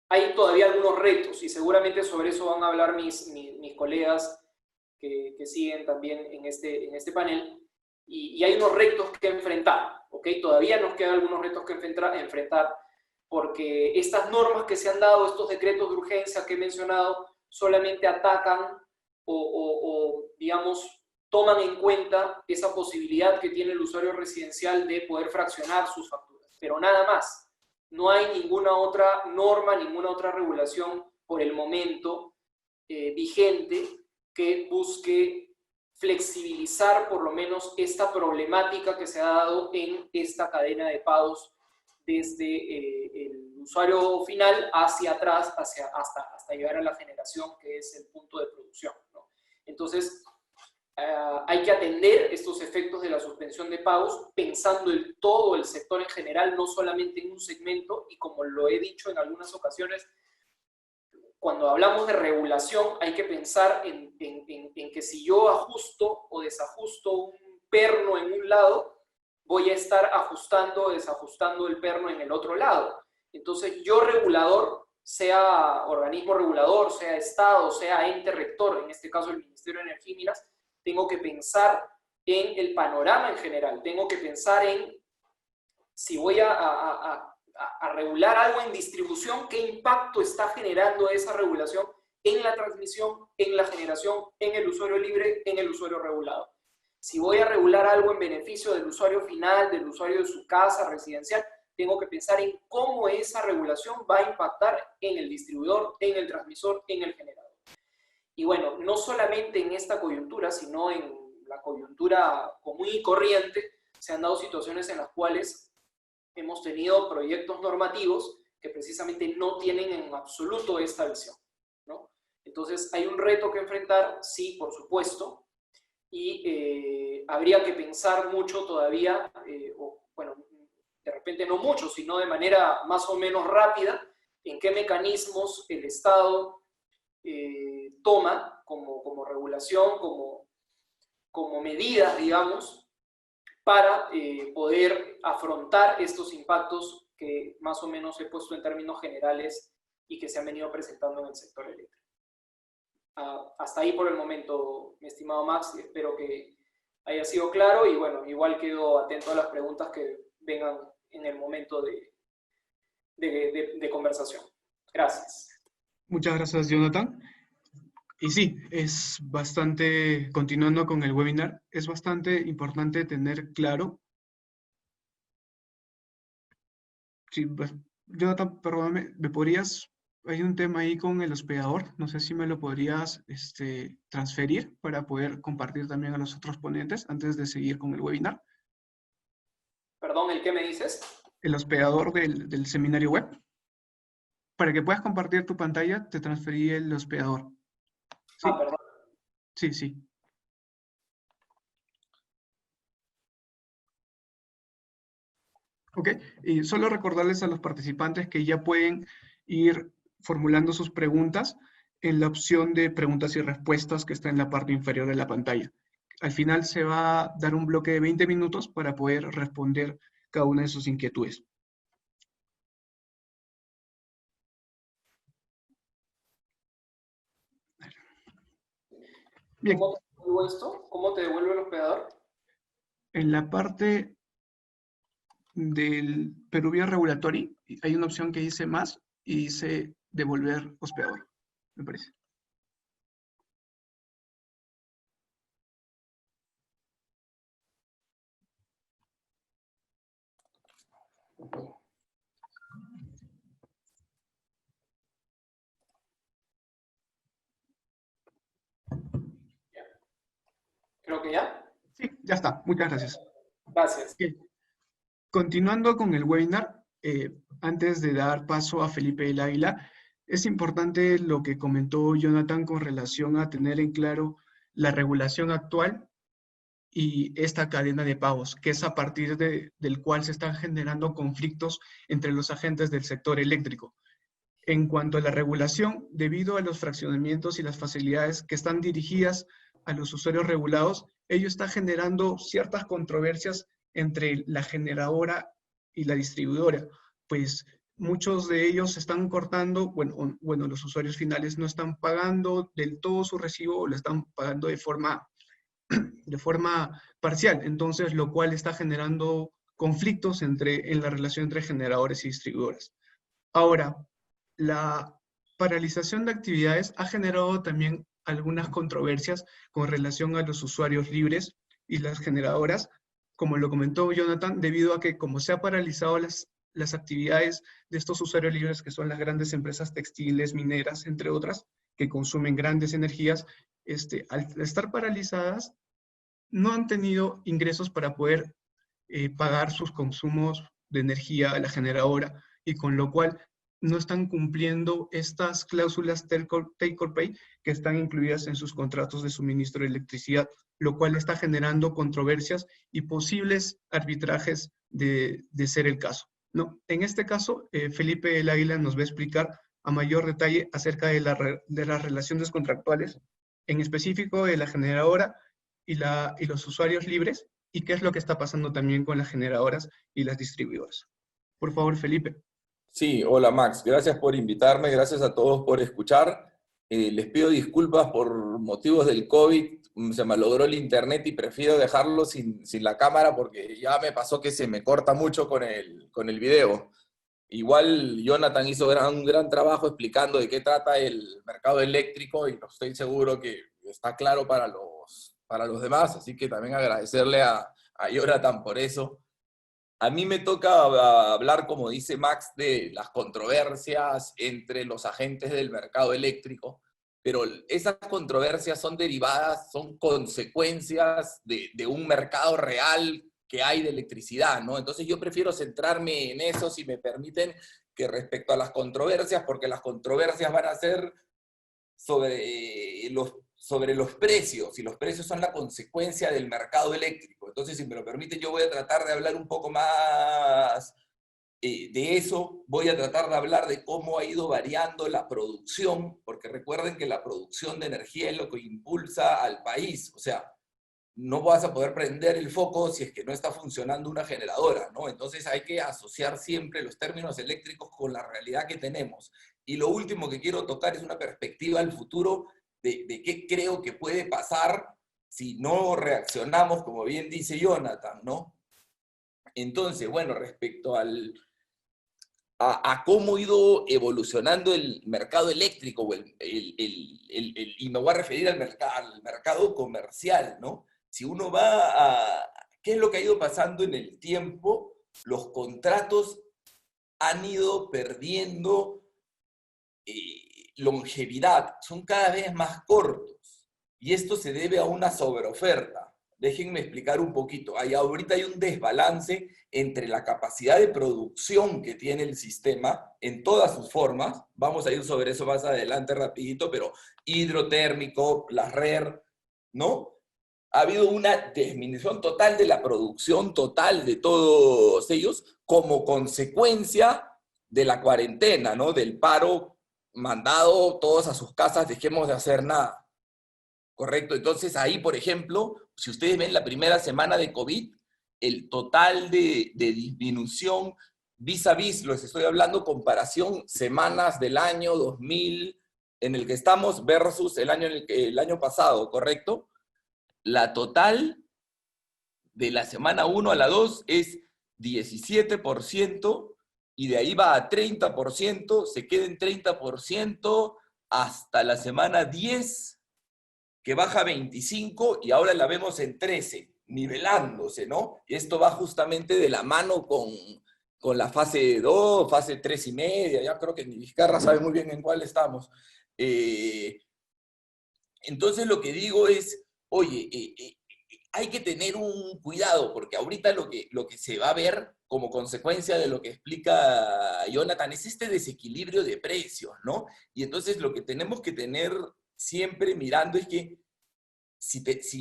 hay todavía algunos retos y seguramente sobre eso van a hablar mis colegas que siguen también en este panel. Y hay unos retos que enfrentar, ¿ok? Todavía nos quedan algunos retos que enfrentar porque estas normas que se han dado, estos decretos de urgencia que he mencionado, solamente atacan o digamos, toman en cuenta esa posibilidad que tiene el usuario residencial de poder fraccionar sus facturas, pero nada más. No hay ninguna otra norma, ninguna otra regulación por el momento vigente que busque flexibilizar por lo menos esta problemática que se ha dado en esta cadena de pagos desde el usuario final hacia atrás, hasta llegar a la generación, que es el punto de producción, ¿no? Entonces, hay que atender estos efectos de la suspensión de pagos pensando en todo el sector en general, no solamente en un segmento, y como lo he dicho en algunas ocasiones, cuando hablamos de regulación hay que pensar en que si yo ajusto o desajusto un perno en un lado, voy a estar ajustando o desajustando el perno en el otro lado. Entonces yo regulador, sea organismo regulador, sea Estado, sea ente rector, en este caso el Ministerio de Energía y Minas, tengo que pensar en el panorama en general, tengo que pensar en si voy a regular algo en distribución, qué impacto está generando esa regulación en la transmisión, en la generación, en el usuario libre, en el usuario regulado. Si voy a regular algo en beneficio del usuario final, del usuario de su casa residencial, tengo que pensar en cómo esa regulación va a impactar en el distribuidor, en el transmisor, en el generador. Y bueno, no solamente en esta coyuntura, sino en la coyuntura común y corriente, se han dado situaciones en las cuales hemos tenido proyectos normativos que precisamente no tienen en absoluto esta visión, ¿no? Entonces, hay un reto que enfrentar, sí, por supuesto, y habría que pensar mucho todavía, o bueno, de repente no mucho, sino de manera más o menos rápida, en qué mecanismos el Estado toma como regulación, como medidas, digamos, para poder afrontar estos impactos que más o menos he puesto en términos generales y que se han venido presentando en el sector eléctrico. Hasta ahí por el momento, mi estimado Max, espero que haya sido claro y bueno, igual quedo atento a las preguntas que vengan en el momento de conversación. Gracias. Muchas gracias, Jonathan. Y sí, es bastante, continuando con el webinar, es bastante importante tener claro. Sí, Jonathan, perdóname, ¿me podrías, hay un tema ahí con el hospedador, no sé si me lo podrías transferir para poder compartir también a los otros ponentes antes de seguir con el webinar? Perdón, ¿el qué me dices? El hospedador del seminario web. Para que puedas compartir tu pantalla, te transferí el hospedador. ¿Sí? Perdón. Sí, sí. Ok, y solo recordarles a los participantes que ya pueden ir formulando sus preguntas en la opción de preguntas y respuestas que está en la parte inferior de la pantalla. Al final se va a dar un bloque de 20 minutos para poder responder cada una de sus inquietudes. Bien. ¿Cómo te devuelvo esto? ¿Cómo te devuelve el hospedador? En la parte del Peruvian Regulatory hay una opción que dice más y dice devolver hospedador. me parece. Creo que ya. Sí, ya está. Muchas gracias. Gracias. Bien. Continuando con el webinar, antes de dar paso a Felipe del Águila, es importante lo que comentó Jonathan con relación a tener en claro la regulación actual y esta cadena de pagos, que es a partir del cual se están generando conflictos entre los agentes del sector eléctrico. En cuanto a la regulación, debido a los fraccionamientos y las facilidades que están dirigidas a los usuarios regulados, ello está generando ciertas controversias entre la generadora y la distribuidora, pues muchos de ellos están cortando, bueno, los usuarios finales no están pagando del todo su recibo o lo están pagando de forma parcial, entonces lo cual está generando conflictos en la relación entre generadores y distribuidores. Ahora, la paralización de actividades ha generado también algunas controversias con relación a los usuarios libres y las generadoras, como lo comentó Jonathan, debido a que como se ha paralizado las actividades de estos usuarios libres, que son las grandes empresas textiles, mineras, entre otras, que consumen grandes energías, al estar paralizadas, no han tenido ingresos para poder pagar sus consumos de energía a la generadora y con lo cual no están cumpliendo estas cláusulas take or pay que están incluidas en sus contratos de suministro de electricidad, lo cual está generando controversias y posibles arbitrajes de ser el caso. No, en este caso, Felipe del Águila nos va a explicar a mayor detalle acerca de las relaciones contractuales, en específico de la generadora y los usuarios libres, y qué es lo que está pasando también con las generadoras y las distribuidoras. Por favor, Felipe. Sí, hola Max, gracias por invitarme, gracias a todos por escuchar. Les pido disculpas por motivos del COVID, se me logró el internet y prefiero dejarlo sin la cámara porque ya me pasó que se me corta mucho con el video. Igual Jonathan hizo un gran trabajo explicando de qué trata el mercado eléctrico y estoy seguro que está claro para los demás, así que también agradecerle a Jonathan por eso. A mí me toca hablar, como dice Max, de las controversias entre los agentes del mercado eléctrico, pero esas controversias son derivadas, son consecuencias de un mercado real que hay de electricidad, ¿no? Entonces yo prefiero centrarme en eso, si me permiten, que respecto a las controversias, porque las controversias van a ser sobre los precios, y los precios son la consecuencia del mercado eléctrico. Entonces, si me lo permiten, yo voy a tratar de hablar un poco más de eso. Voy a tratar de hablar de cómo ha ido variando la producción, porque recuerden que la producción de energía es lo que impulsa al país. O sea, no vas a poder prender el foco si es que no está funcionando una generadora, ¿no? Entonces hay que asociar siempre los términos eléctricos con la realidad que tenemos. Y lo último que quiero tocar es una perspectiva al futuro de qué creo que puede pasar si no reaccionamos, como bien dice Jonathan, ¿no? Entonces, bueno, respecto a cómo ha ido evolucionando el mercado eléctrico, y me voy a referir al mercado comercial, ¿no? Si uno va a... ¿Qué es lo que ha ido pasando en el tiempo? Los contratos han ido perdiendo longevidad, son cada vez más cortos. Y esto se debe a una sobreoferta. Déjenme explicar un poquito. Ahorita hay un desbalance entre la capacidad de producción que tiene el sistema en todas sus formas. Vamos a ir sobre eso más adelante rapidito, pero hidrotérmico, la RER, ¿no? Ha habido una disminución total de la producción total de todos ellos como consecuencia de la cuarentena, ¿no? Del paro mandado todos a sus casas, dejemos de hacer nada. Correcto, entonces ahí, por ejemplo, si ustedes ven la primera semana de COVID, el total de disminución vis a vis, les estoy hablando, comparación semanas del año 2000 en el que estamos versus el año pasado, ¿correcto? La total de la semana 1 a la 2 es 17%, y de ahí va a 30%, se queda en 30% hasta la semana 10, que baja a 25 y ahora la vemos en 13, nivelándose, ¿no? Y esto va justamente de la mano con la fase 2, fase 3 y media, ya creo que ni Vizcarra sabe muy bien en cuál estamos. Entonces lo que digo es, oye, hay que tener un cuidado, porque ahorita lo que se va a ver como consecuencia de lo que explica Jonathan es este desequilibrio de precios, ¿no? Y entonces lo que tenemos que tener siempre mirando es que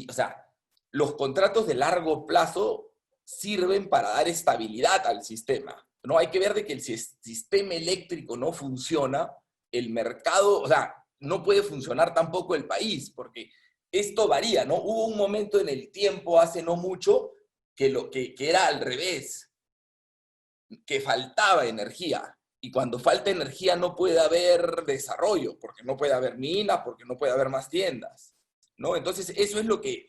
o sea, los contratos de largo plazo sirven para dar estabilidad al sistema, ¿no? Hay que ver de que el sistema eléctrico no funciona, el mercado, o sea, no puede funcionar tampoco el país, porque esto varía, ¿no? Hubo un momento en el tiempo, hace no mucho, que era al revés, que faltaba energía. Y cuando falta energía no puede haber desarrollo, porque no puede haber minas, porque no puede haber más tiendas, ¿no? Entonces, eso es lo que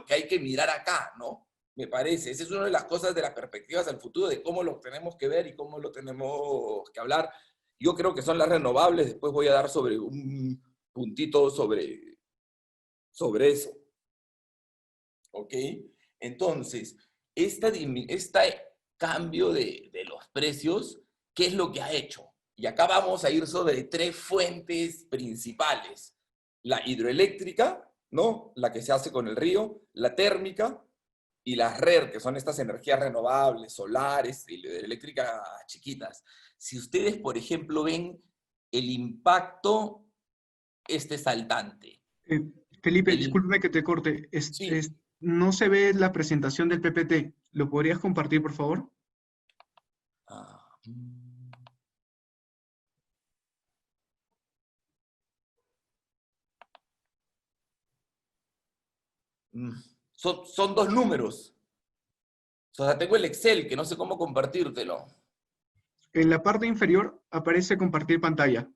hay que mirar acá, ¿no? Me parece. Esa es una de las cosas de las perspectivas al futuro, de cómo lo tenemos que ver y cómo lo tenemos que hablar. Yo creo que son las renovables, después voy a dar sobre un puntito sobre eso. ¿Ok? Entonces, este cambio de los precios, ¿qué es lo que ha hecho? Y acá vamos a ir sobre 3 fuentes principales. La hidroeléctrica, ¿no? La que se hace con el río, la térmica y las RER, que son estas energías renovables, solares y eléctricas chiquitas. Si ustedes, por ejemplo, ven el impacto saltante. Felipe, discúlpeme que te corte. Sí. No se ve la presentación del PPT. ¿Lo podrías compartir, por favor? Son 2 números. O sea, tengo el Excel, que no sé cómo compartírtelo. En la parte inferior aparece compartir pantalla.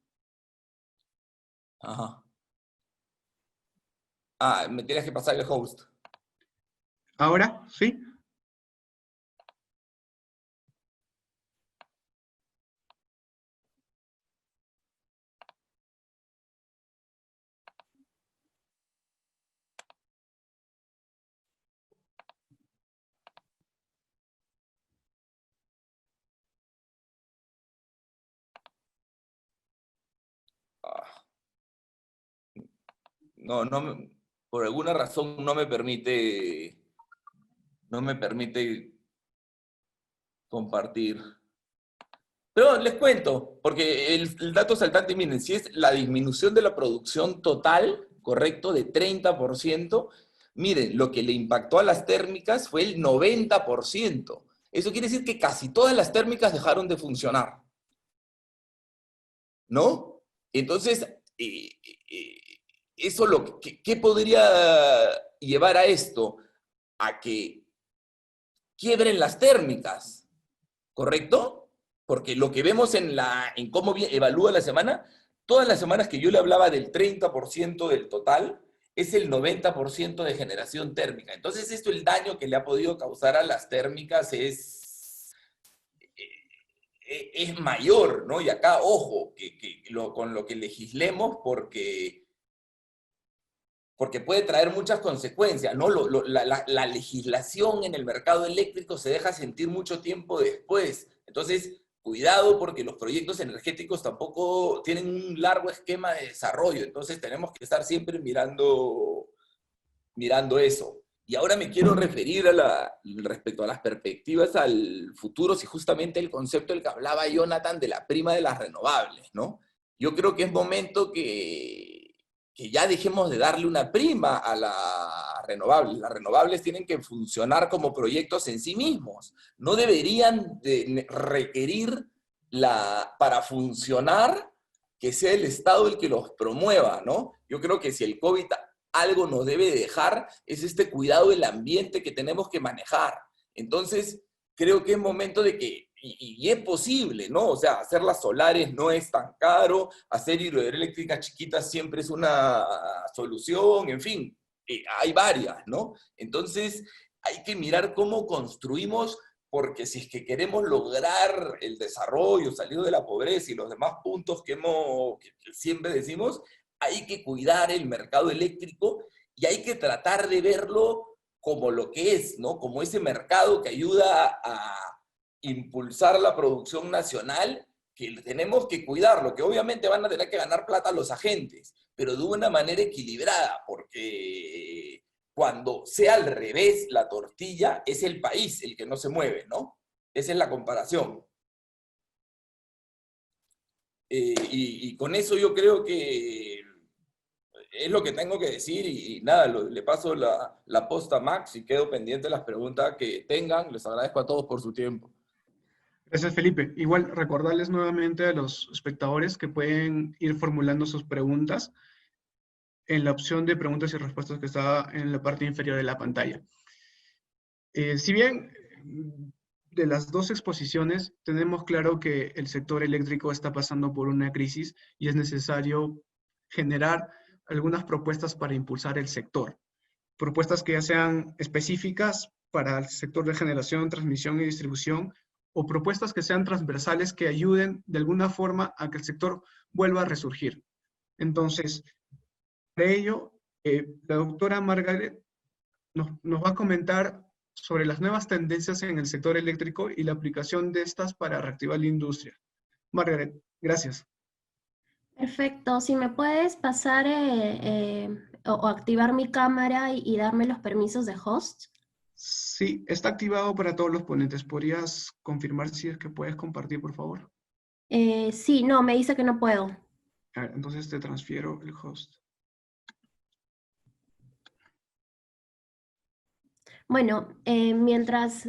Ajá. Me tienes que pasar el host. ¿Ahora? ¿Sí? No, por alguna razón no me permite compartir. Pero les cuento, porque el dato saltante, miren, si es la disminución de la producción total, correcto, de 30%, miren, lo que le impactó a las térmicas fue el 90%. Eso quiere decir que casi todas las térmicas dejaron de funcionar, ¿no? Entonces, eso ¿qué podría llevar a esto? A que quiebren las térmicas, ¿correcto? Porque lo que vemos en cómo evalúa la semana, todas las semanas que yo le hablaba del 30% del total, es el 90% de generación térmica. Entonces, el daño que le ha podido causar a las térmicas es mayor, ¿no? Y acá, ojo, con lo que legislemos, porque puede traer muchas consecuencias, ¿no? La legislación en el mercado eléctrico se deja sentir mucho tiempo después. Entonces, cuidado, porque los proyectos energéticos tampoco tienen un largo esquema de desarrollo. Entonces, tenemos que estar siempre mirando eso. Y ahora me quiero referir respecto a las perspectivas al futuro, si justamente el concepto del que hablaba Jonathan de la prima de las renovables, ¿no? Yo creo que es momento que ya dejemos de darle una prima a las renovables. Las renovables tienen que funcionar como proyectos en sí mismos. No deberían de requerir para funcionar que sea el Estado el que los promueva, ¿no? Yo creo que si el COVID algo nos debe dejar, es este cuidado del ambiente que tenemos que manejar. Entonces, creo que es momento de que, y es posible, ¿no? O sea, hacer las solares no es tan caro, hacer hidroeléctricas chiquitas siempre es una solución, en fin, hay varias, ¿no? Entonces, hay que mirar cómo construimos porque si es que queremos lograr el desarrollo, salir de la pobreza y los demás puntos que siempre decimos, hay que cuidar el mercado eléctrico y hay que tratar de verlo como lo que es, ¿no? Como ese mercado que ayuda a impulsar la producción nacional, que tenemos que cuidarlo, que obviamente van a tener que ganar plata los agentes, pero de una manera equilibrada, porque cuando sea al revés la tortilla, es el país el que no se mueve, ¿no? Esa es la comparación. Y con eso yo creo que es lo que tengo que decir y nada, le paso la posta a Max y quedo pendiente de las preguntas que tengan. Les agradezco a todos por su tiempo. Gracias, Felipe. Igual recordarles nuevamente a los espectadores que pueden ir formulando sus preguntas en la opción de preguntas y respuestas que está en la parte inferior de la pantalla. Si bien de las dos exposiciones tenemos claro que el sector eléctrico está pasando por una crisis y es necesario generar algunas propuestas para impulsar el sector. Propuestas que ya sean específicas para el sector de generación, transmisión y distribución, o propuestas que sean transversales que ayuden de alguna forma a que el sector vuelva a resurgir. Entonces, para ello, la doctora Margaret nos va a comentar sobre las nuevas tendencias en el sector eléctrico y la aplicación de estas para reactivar la industria. Margaret, gracias. Perfecto. Si me puedes pasar o activar mi cámara y darme los permisos de host. Sí, está activado para todos los ponentes. ¿Podrías confirmar si es que puedes compartir, por favor? Sí, no, me dice que no puedo. A ver, entonces te transfiero el host. Bueno, mientras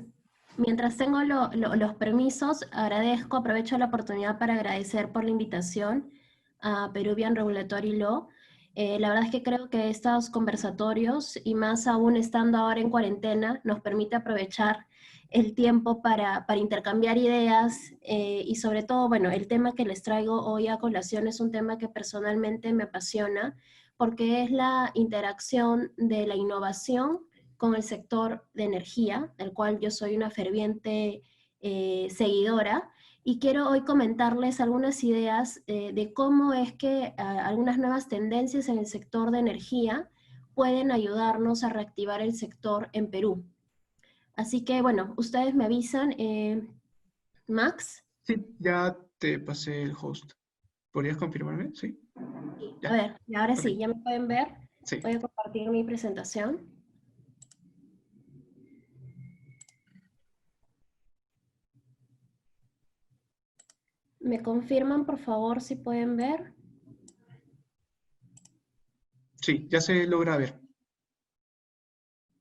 tengo los permisos, aprovecho la oportunidad para agradecer por la invitación a Peruvian Regulatory Law. La verdad es que creo que estos conversatorios, y más aún estando ahora en cuarentena, nos permite aprovechar el tiempo para intercambiar ideas y sobre todo, bueno, el tema que les traigo hoy a colación es un tema que personalmente me apasiona porque es la interacción de la innovación con el sector de energía, del cual yo soy una ferviente seguidora, y quiero hoy comentarles algunas ideas de cómo es que algunas nuevas tendencias en el sector de energía pueden ayudarnos a reactivar el sector en Perú. Así que, bueno, ustedes me avisan. Max. Sí, ya te pasé el host. ¿Podrías confirmarme? Sí. Sí. Ya. A ver, ahora Okay. sí, ¿ya me pueden ver? Sí. Voy a compartir mi presentación. ¿Me confirman, por favor, si pueden ver? Sí, ya se logra ver.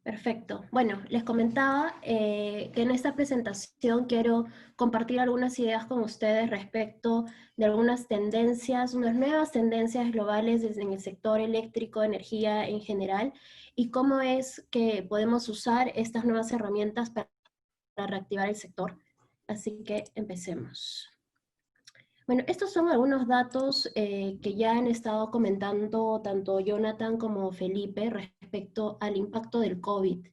Perfecto. Bueno, les comentaba que en esta presentación quiero compartir algunas ideas con ustedes respecto de algunas tendencias, unas nuevas tendencias globales en el sector eléctrico, de energía en general, y cómo es que podemos usar estas nuevas herramientas para reactivar el sector. Así que empecemos. Bueno, estos son algunos datos que ya han estado comentando tanto Jonathan como Felipe respecto al impacto del COVID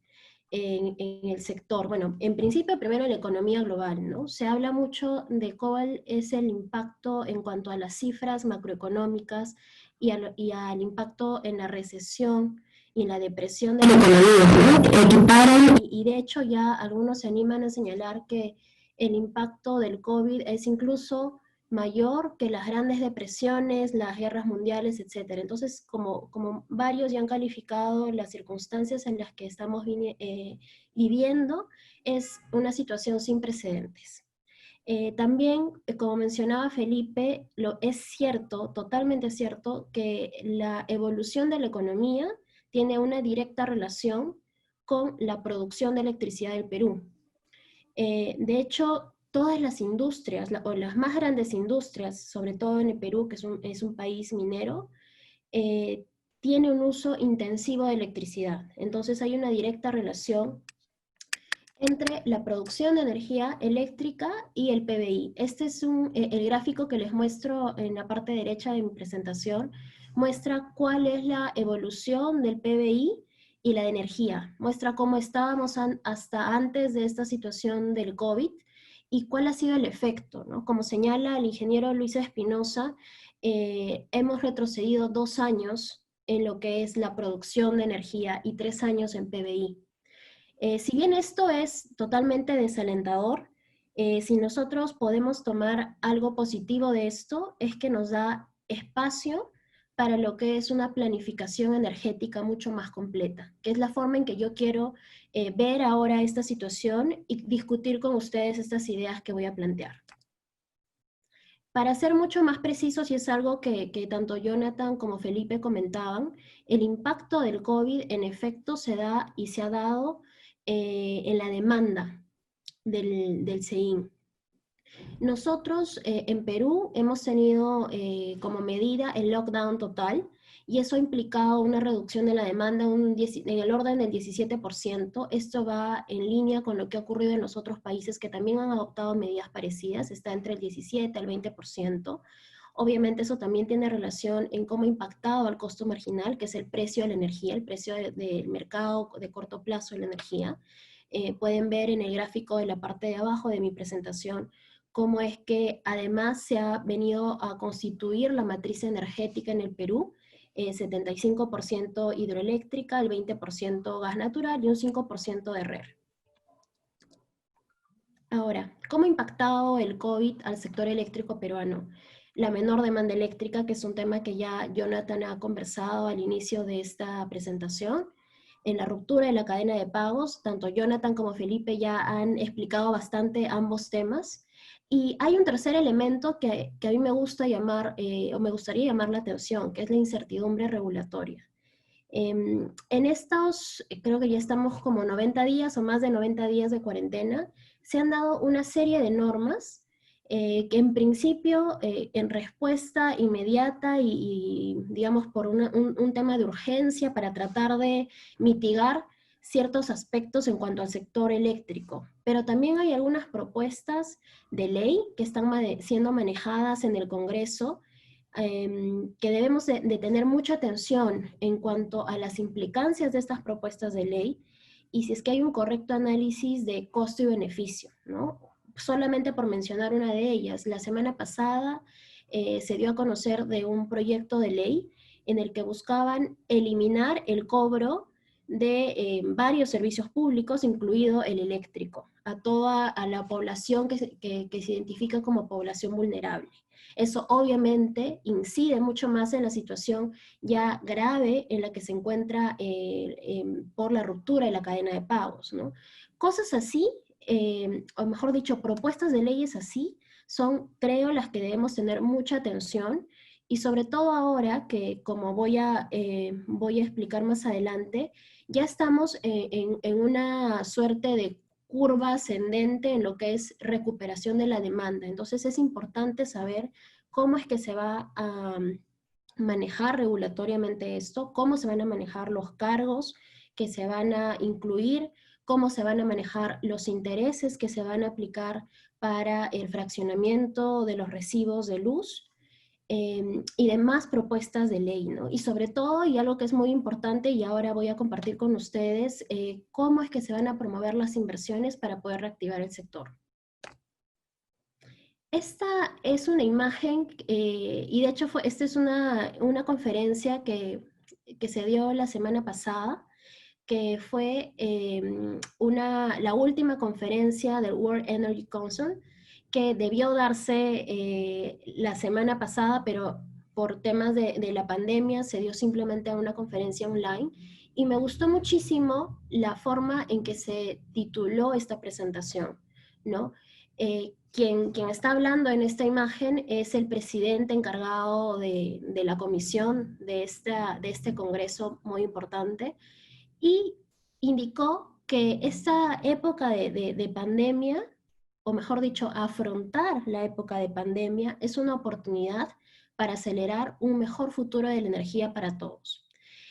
en el sector. Bueno, en principio primero en la economía global, ¿no? Se habla mucho de cuál es el impacto en cuanto a las cifras macroeconómicas y al impacto en la recesión y en la depresión de la economía, ¿no? Y de hecho ya algunos se animan a señalar que el impacto del COVID es incluso mayor que las grandes depresiones, las guerras mundiales, etc. Entonces, como varios ya han calificado las circunstancias en las que estamos viviendo, es una situación sin precedentes. También, como mencionaba Felipe, es cierto, totalmente cierto, que la evolución de la economía tiene una directa relación con la producción de electricidad del Perú. De hecho, todas las industrias, o las más grandes industrias, sobre todo en el Perú, que es un país minero, tiene un uso intensivo de electricidad. Entonces hay una directa relación entre la producción de energía eléctrica y el PBI. Este es el gráfico que les muestro en la parte derecha de mi presentación, muestra cuál es la evolución del PBI y la de energía. Muestra cómo estábamos hasta antes de esta situación del COVID y cuál ha sido el efecto, ¿no? Como señala el ingeniero Luis Espinosa, hemos retrocedido 2 años en lo que es la producción de energía y 3 años en PBI. Si bien esto es totalmente desalentador, si nosotros podemos tomar algo positivo de esto, es que nos da espacio para lo que es una planificación energética mucho más completa, que es la forma en que yo quiero ver ahora esta situación y discutir con ustedes estas ideas que voy a plantear. Para ser mucho más precisos, y es algo que tanto Jonathan como Felipe comentaban, el impacto del COVID en efecto se da y se ha dado en la demanda del CEIN. Nosotros en Perú hemos tenido como medida el lockdown total, y eso ha implicado una reducción de la demanda en el orden del 17%. Esto va en línea con lo que ha ocurrido en los otros países que también han adoptado medidas parecidas, está entre el 17 al 20%. Obviamente eso también tiene relación en cómo ha impactado al costo marginal, que es el precio de la energía, el precio del mercado de corto plazo de la energía. Pueden ver en el gráfico de la parte de abajo de mi presentación cómo es que además se ha venido a constituir la matriz energética en el Perú, 75% hidroeléctrica, el 20% gas natural y un 5% de RER. Ahora, ¿cómo ha impactado el COVID al sector eléctrico peruano? La menor demanda eléctrica, que es un tema que ya Jonathan ha conversado al inicio de esta presentación. En la ruptura de la cadena de pagos, tanto Jonathan como Felipe ya han explicado bastante ambos temas. Y hay un tercer elemento que a mí me gusta llamar, o me gustaría llamar la atención, que es la incertidumbre regulatoria. En estos, creo que ya estamos como 90 días o más de 90 días de cuarentena, se han dado una serie de normas que en principio, en respuesta inmediata y digamos por un tema de urgencia para tratar de mitigar ciertos aspectos en cuanto al sector eléctrico. Pero también hay algunas propuestas de ley que están siendo manejadas en el Congreso, que debemos de tener mucha atención en cuanto a las implicancias de estas propuestas de ley y si es que hay un correcto análisis de costo y beneficio, ¿no? Solamente por mencionar una de ellas, la semana pasada se dio a conocer de un proyecto de ley en el que buscaban eliminar el cobro de varios servicios públicos, incluido el eléctrico, a la población que se identifica como población vulnerable. Eso obviamente incide mucho más en la situación ya grave en la que se encuentra por la ruptura de la cadena de pagos, ¿no? Cosas así, o mejor dicho, propuestas de leyes así, son, creo, las que debemos tener mucha atención, y sobre todo ahora que, como voy a explicar más adelante, ya estamos en una suerte de curva ascendente en lo que es recuperación de la demanda. Entonces es importante saber cómo es que se va a manejar regulatoriamente esto, cómo se van a manejar los cargos que se van a incluir, cómo se van a manejar los intereses que se van a aplicar para el fraccionamiento de los recibos de luz, y demás propuestas de ley, ¿no? Y sobre todo, y algo que es muy importante, y ahora voy a compartir con ustedes, cómo es que se van a promover las inversiones para poder reactivar el sector. Esta es una imagen, y de hecho esta es una conferencia que se dio la semana pasada, que fue la última conferencia del World Energy Council, que debió darse la semana pasada, pero por temas de la pandemia se dio simplemente una conferencia online, y me gustó muchísimo la forma en que se tituló esta presentación, ¿no? Quien está hablando en esta imagen es el presidente encargado de la comisión de este congreso muy importante, y indicó que esta época de pandemia, o mejor dicho, afrontar la época de pandemia, es una oportunidad para acelerar un mejor futuro de la energía para todos.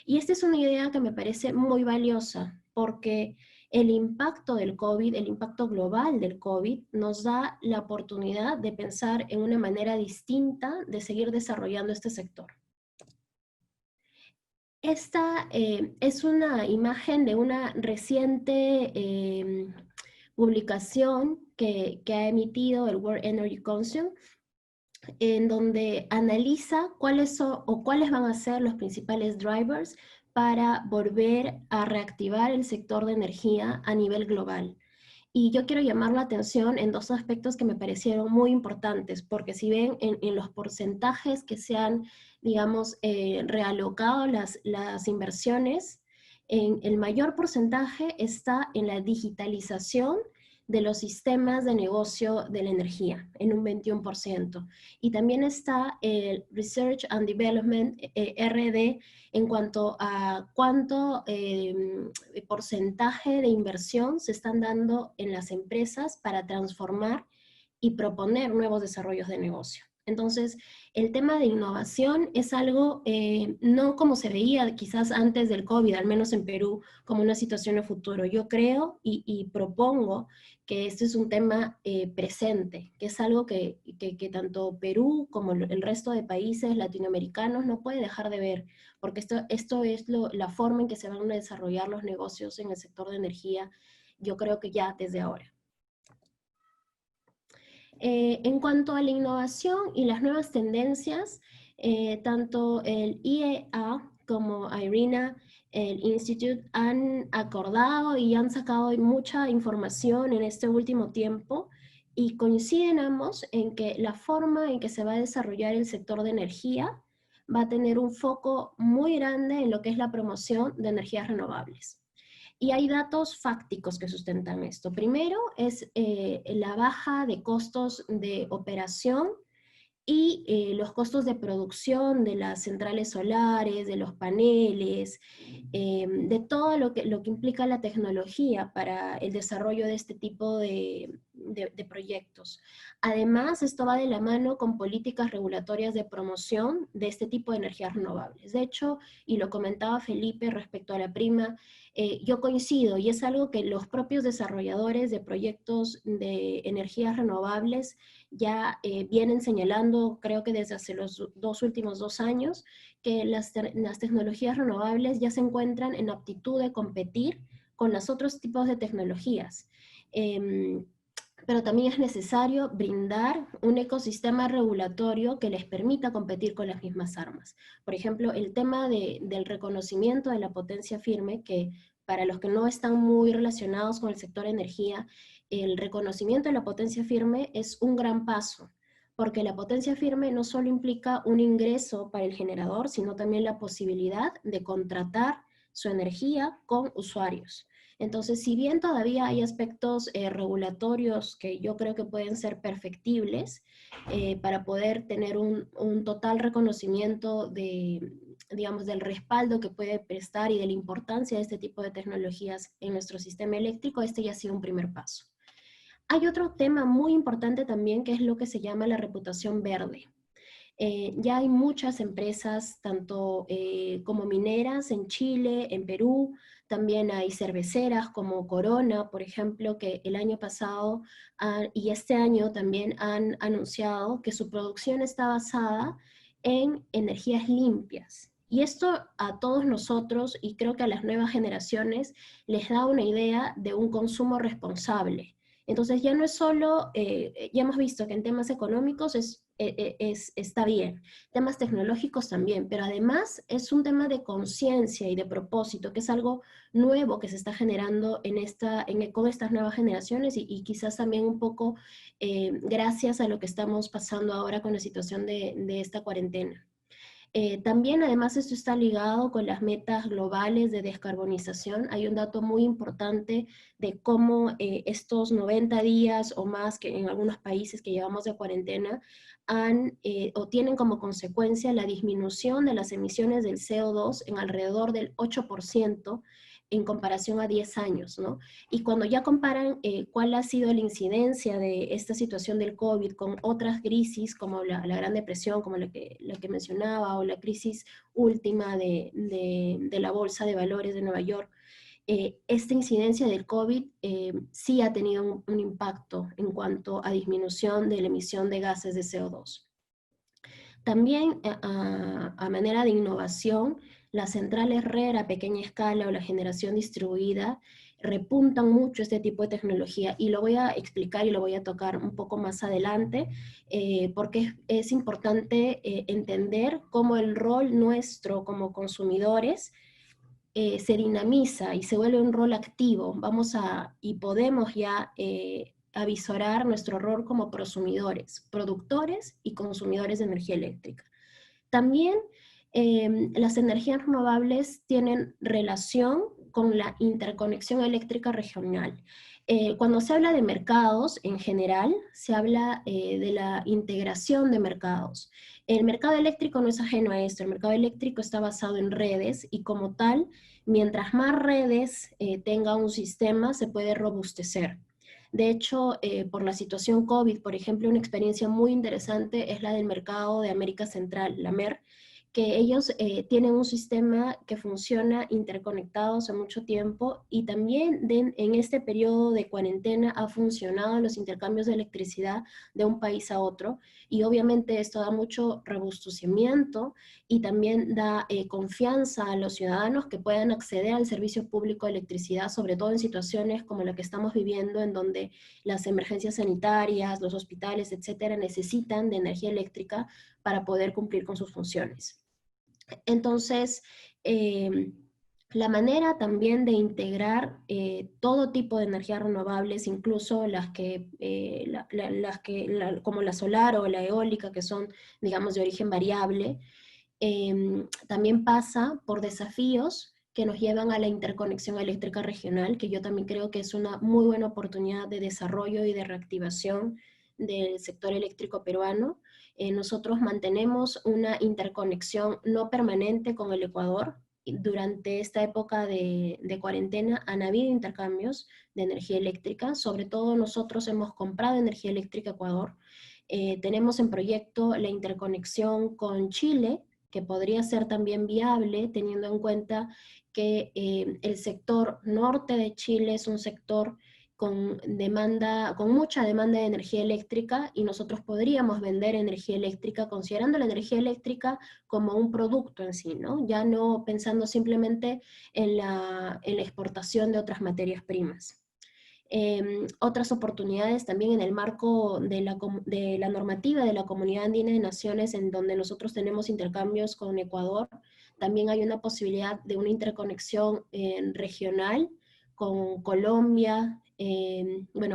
Y esta es una idea que me parece muy valiosa, porque el impacto del COVID, el impacto global del COVID, nos da la oportunidad de pensar en una manera distinta de seguir desarrollando este sector. Esta es una imagen de una reciente publicación que ha emitido el World Energy Council, en donde analiza cuáles son o cuáles van a ser los principales drivers para volver a reactivar el sector de energía a nivel global. Y yo quiero llamar la atención en dos aspectos que me parecieron muy importantes, porque si ven en los porcentajes que se han, digamos, realocado las inversiones, el mayor porcentaje está en la digitalización de los sistemas de negocio de la energía, en un 21%. Y también está el Research and Development, RD, en cuanto a cuánto porcentaje de inversión se están dando en las empresas para transformar y proponer nuevos desarrollos de negocio. Entonces, el tema de innovación es algo no como se veía quizás antes del COVID, al menos en Perú, como una situación de futuro. Yo creo y propongo que este es un tema presente, que es algo que tanto Perú como el resto de países latinoamericanos no puede dejar de ver, porque esto es la forma en que se van a desarrollar los negocios en el sector de energía, yo creo que ya desde ahora. En cuanto a la innovación y las nuevas tendencias, tanto el IEA como IRENA, el Institute, han acordado y han sacado mucha información en este último tiempo y coinciden ambos en que la forma en que se va a desarrollar el sector de energía va a tener un foco muy grande en lo que es la promoción de energías renovables. Y hay datos fácticos que sustentan esto. Primero es la baja de costos de operación y los costos de producción de las centrales solares, de los paneles, de todo lo que implica la tecnología para el desarrollo de este tipo de proyectos. Además, esto va de la mano con políticas regulatorias de promoción de este tipo de energías renovables. De hecho, y lo comentaba Felipe respecto a la prima, yo coincido, y es algo que los propios desarrolladores de proyectos de energías renovables ya vienen señalando, creo que desde hace los últimos 2 años, que las tecnologías renovables ya se encuentran en aptitud de competir con los otros tipos de tecnologías. Pero también es necesario brindar un ecosistema regulatorio que les permita competir con las mismas armas. Por ejemplo, el tema del reconocimiento de la potencia firme, que para los que no están muy relacionados con el sector energía, el reconocimiento de la potencia firme es un gran paso, porque la potencia firme no solo implica un ingreso para el generador, sino también la posibilidad de contratar su energía con usuarios. Entonces, si bien todavía hay aspectos regulatorios que yo creo que pueden ser perfectibles para poder tener un total reconocimiento digamos, del respaldo que puede prestar y de la importancia de este tipo de tecnologías en nuestro sistema eléctrico, este ya ha sido un primer paso. Hay otro tema muy importante también que es lo que se llama la reputación verde. Ya hay muchas empresas, tanto como mineras en Chile, en Perú, también hay cerveceras como Corona, por ejemplo, que el año pasado y este año también han anunciado que su producción está basada en energías limpias. Y esto a todos nosotros, y creo que a las nuevas generaciones, les da una idea de un consumo responsable. Entonces ya no es solo, ya hemos visto que en temas económicos está bien, temas tecnológicos también, pero además es un tema de conciencia y de propósito, que es algo nuevo que se está generando con estas nuevas generaciones y quizás también un poco gracias a lo que estamos pasando ahora con la situación de esta cuarentena. También, además, esto está ligado con las metas globales de descarbonización. Hay un dato muy importante de cómo estos 90 días o más que en algunos países que llevamos de cuarentena o tienen como consecuencia la disminución de las emisiones del CO2 en alrededor del 8% en comparación a 10 años, ¿no? Y cuando ya comparan cuál ha sido la incidencia de esta situación del COVID con otras crisis, como la Gran Depresión, como la que mencionaba, o la crisis última de la Bolsa de Valores de Nueva York, esta incidencia del COVID sí ha tenido un impacto en cuanto a disminución de la emisión de gases de CO2. También a manera de innovación, las centrales RER a pequeña escala o la generación distribuida repuntan mucho este tipo de tecnología, y lo voy a explicar y lo voy a tocar un poco más adelante, porque es importante entender cómo el rol nuestro como consumidores se dinamiza y se vuelve un rol activo. Y podemos ya avisorar nuestro rol como prosumidores, productores y consumidores de energía eléctrica. También las energías renovables tienen relación con la interconexión eléctrica regional. Cuando se habla de mercados en general, se habla de la integración de mercados. El mercado eléctrico no es ajeno a esto. El mercado eléctrico está basado en redes, y como tal, mientras más redes tenga un sistema, se puede robustecer. De hecho, por la situación COVID, por ejemplo, una experiencia muy interesante es la del mercado de América Central, la MER, que ellos tienen un sistema que funciona interconectado hace mucho tiempo, y también en este periodo de cuarentena ha funcionado los intercambios de electricidad de un país a otro, y obviamente esto da mucho robustecimiento y también da confianza a los ciudadanos que puedan acceder al servicio público de electricidad, sobre todo en situaciones como la que estamos viviendo, en donde las emergencias sanitarias, los hospitales, etcétera, necesitan de energía eléctrica para poder cumplir con sus funciones. Entonces, la manera también de integrar todo tipo de energías renovables, incluso como la solar o la eólica, que son, digamos, de origen variable, también pasa por desafíos que nos llevan a la interconexión eléctrica regional, que yo también creo que es una muy buena oportunidad de desarrollo y de reactivación del sector eléctrico peruano. Nosotros mantenemos una interconexión no permanente con el Ecuador. Durante esta época de cuarentena han habido intercambios de energía eléctrica. Sobre todo nosotros hemos comprado energía eléctrica a Ecuador. Tenemos en proyecto la interconexión con Chile, que podría ser también viable, teniendo en cuenta que el sector norte de Chile es un sector con mucha demanda de energía eléctrica, y nosotros podríamos vender energía eléctrica considerando la energía eléctrica como un producto en sí, ¿no? Ya no pensando simplemente en la exportación de otras materias primas. Otras oportunidades también en el marco de la normativa de la Comunidad Andina de Naciones, en donde nosotros tenemos intercambios con Ecuador. También hay una posibilidad de una interconexión regional con Colombia,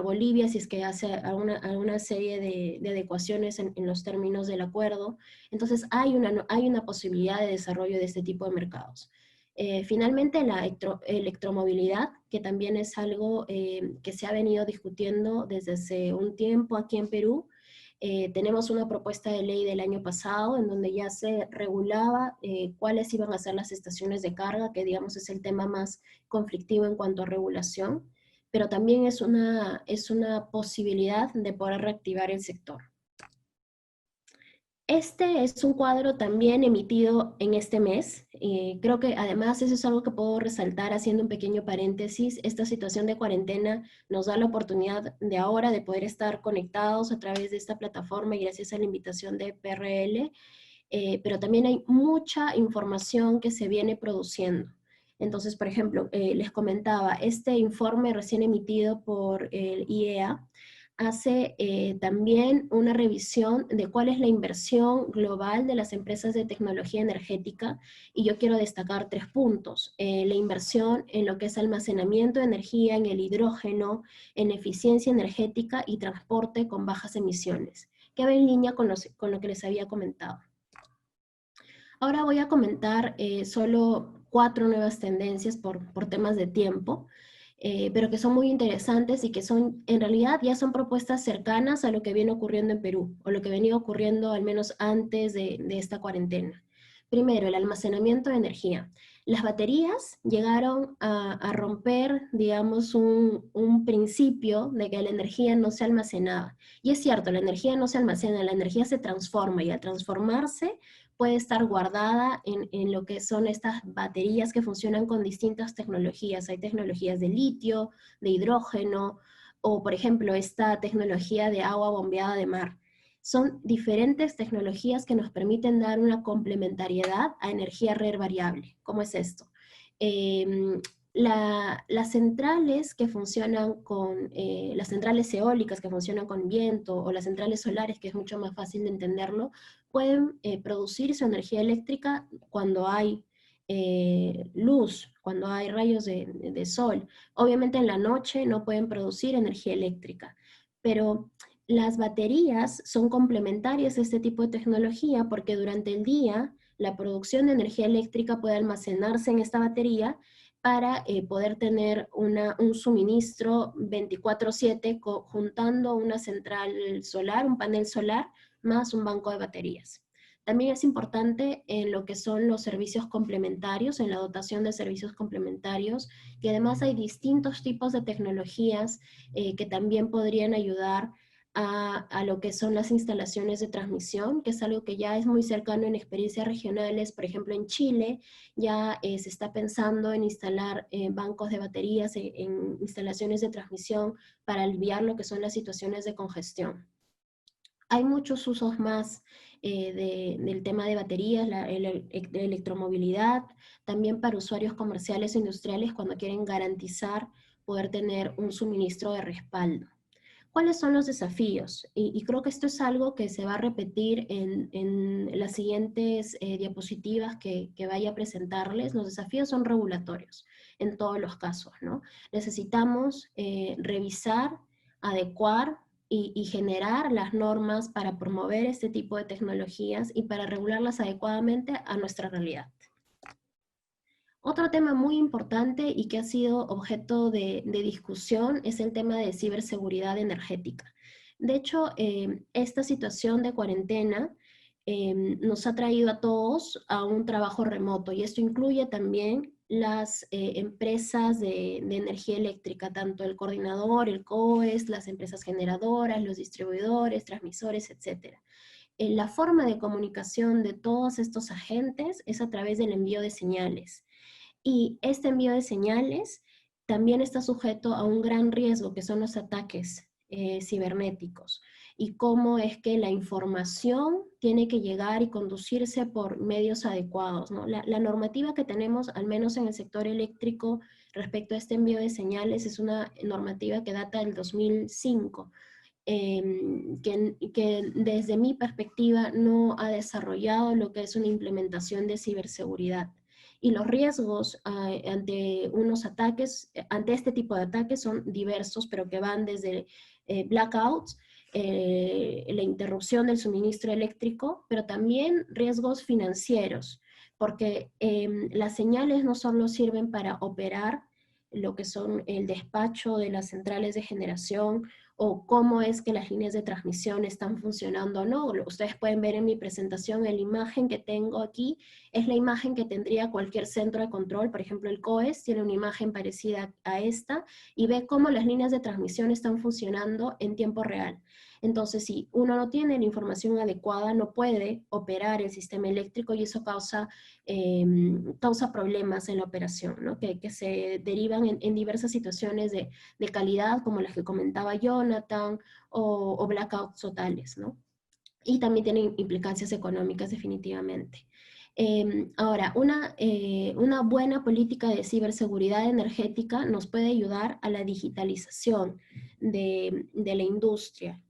Bolivia, si es que hace alguna serie de adecuaciones en los términos del acuerdo. Entonces hay una posibilidad de desarrollo de este tipo de mercados. Finalmente, la electromovilidad, que también es algo que se ha venido discutiendo desde hace un tiempo aquí en Perú. Tenemos una propuesta de ley del año pasado en donde ya se regulaba cuáles iban a ser las estaciones de carga, que digamos es el tema más conflictivo en cuanto a regulación, pero también es una posibilidad de poder reactivar el sector. Este es un cuadro también emitido en este mes. Creo que además eso es algo que puedo resaltar haciendo un pequeño paréntesis. Esta situación de cuarentena nos da la oportunidad de ahora de poder estar conectados a través de esta plataforma, y gracias a la invitación de PRL, pero también hay mucha información que se viene produciendo. Entonces, por ejemplo, les comentaba, este informe recién emitido por el IEA hace también una revisión de cuál es la inversión global de las empresas de tecnología energética, y yo quiero destacar 3 puntos. La inversión en lo que es almacenamiento de energía, en el hidrógeno, en eficiencia energética y transporte con bajas emisiones, que va en línea con lo que les había comentado. Ahora voy a comentar solo 4 nuevas tendencias por temas de tiempo. Pero que son muy interesantes y que en realidad ya son propuestas cercanas a lo que viene ocurriendo en Perú, o lo que venía ocurriendo al menos antes de esta cuarentena. Primero, el almacenamiento de energía. Las baterías llegaron a romper, digamos, un principio de que la energía no se almacenaba. Y es cierto, la energía no se almacena, la energía se transforma, y al transformarse puede estar guardada en lo que son estas baterías que funcionan con distintas tecnologías. Hay tecnologías de litio, de hidrógeno, o por ejemplo esta tecnología de agua bombeada de mar. Son diferentes tecnologías que nos permiten dar una complementariedad a energía red variable. ¿Cómo es esto? Las centrales que funcionan con, las centrales eólicas que funcionan con viento, o las centrales solares, que es mucho más fácil de entenderlo, pueden producir su energía eléctrica cuando hay luz, cuando hay rayos de sol. Obviamente en la noche no pueden producir energía eléctrica, pero las baterías son complementarias a este tipo de tecnología, porque durante el día la producción de energía eléctrica puede almacenarse en esta batería para poder tener un suministro 24/7 juntando una central solar, un panel solar, más un banco de baterías. También es importante en lo que son los servicios complementarios, en la dotación de servicios complementarios, que además hay distintos tipos de tecnologías que también podrían ayudar a lo que son las instalaciones de transmisión, que es algo que ya es muy cercano en experiencias regionales. Por ejemplo, en Chile ya se está pensando en instalar bancos de baterías en instalaciones de transmisión para aliviar lo que son las situaciones de congestión. Hay muchos usos más del tema de baterías, la electromovilidad, también para usuarios comerciales e industriales cuando quieren garantizar poder tener un suministro de respaldo. ¿Cuáles son los desafíos? Y creo que esto es algo que se va a repetir en las siguientes diapositivas que vaya a presentarles. Los desafíos son regulatorios en todos los casos, ¿no? Necesitamos revisar, adecuar y generar las normas para promover este tipo de tecnologías y para regularlas adecuadamente a nuestra realidad. Otro tema muy importante y que ha sido objeto de discusión es el tema de ciberseguridad energética. De hecho, esta situación de cuarentena nos ha traído a todos a un trabajo remoto, y esto incluye también las empresas de energía eléctrica, tanto el coordinador, el COES, las empresas generadoras, los distribuidores, transmisores, etc. La forma de comunicación de todos estos agentes es a través del envío de señales. Y este envío de señales también está sujeto a un gran riesgo, que son los ataques cibernéticos, y cómo es que la información tiene que llegar y conducirse por medios adecuados, ¿no? La normativa que tenemos, al menos en el sector eléctrico, respecto a este envío de señales, es una normativa que data del 2005, que desde mi perspectiva no ha desarrollado lo que es una implementación de ciberseguridad. Y los riesgos ante unos ataques, ante este tipo de ataques, son diversos, pero que van desde blackouts, la interrupción del suministro eléctrico, pero también riesgos financieros, porque las señales no solo sirven para operar lo que son el despacho de las centrales de generación, o cómo es que las líneas de transmisión están funcionando o no. Ustedes pueden ver en mi presentación, en la imagen que tengo aquí, es la imagen que tendría cualquier centro de control. Por ejemplo, el COES tiene una imagen parecida a esta, y ve cómo las líneas de transmisión están funcionando en tiempo real. Entonces, si uno no tiene la información adecuada, no puede operar el sistema eléctrico, y eso causa problemas en la operación, ¿no? que se derivan en diversas situaciones de calidad, como las que comentaba Jonathan, o blackouts totales, ¿no? Y también tienen implicancias económicas, definitivamente. Ahora, una buena política de ciberseguridad energética nos puede ayudar a la digitalización de la industria,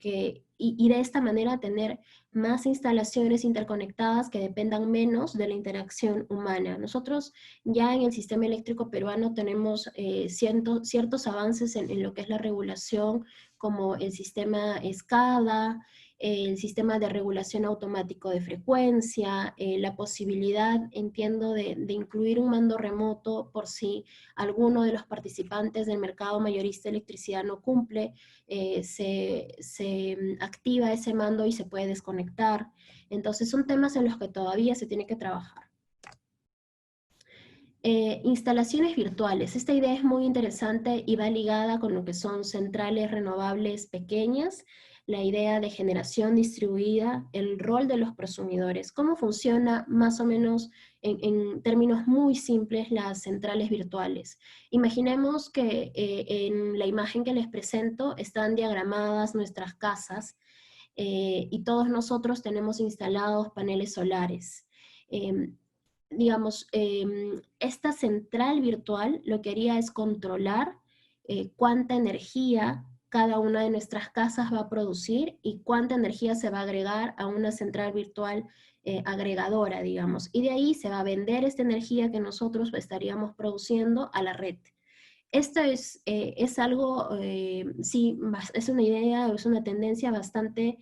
y de esta manera tener más instalaciones interconectadas que dependan menos de la interacción humana. Nosotros ya en el sistema eléctrico peruano tenemos ciertos avances en lo que es la regulación, como el sistema SCADA, el sistema de regulación automático de frecuencia, la posibilidad, entiendo, de incluir un mando remoto por si alguno de los participantes del mercado mayorista de electricidad no cumple, se activa ese mando y se puede desconectar. Entonces son temas en los que todavía se tiene que trabajar. Instalaciones virtuales. Esta idea es muy interesante y va ligada con lo que son centrales renovables pequeñas, la idea de generación distribuida, el rol de los prosumidores, cómo funciona más o menos en términos muy simples las centrales virtuales. Imaginemos que en la imagen que les presento están diagramadas nuestras casas, y todos nosotros tenemos instalados paneles solares. Digamos, esta central virtual lo que haría es controlar cuánta energía cada una de nuestras casas va a producir y cuánta energía se va a agregar a una central virtual agregadora, digamos. Y de ahí se va a vender esta energía que nosotros estaríamos produciendo a la red. Esto es algo, sí, es una idea, es una tendencia bastante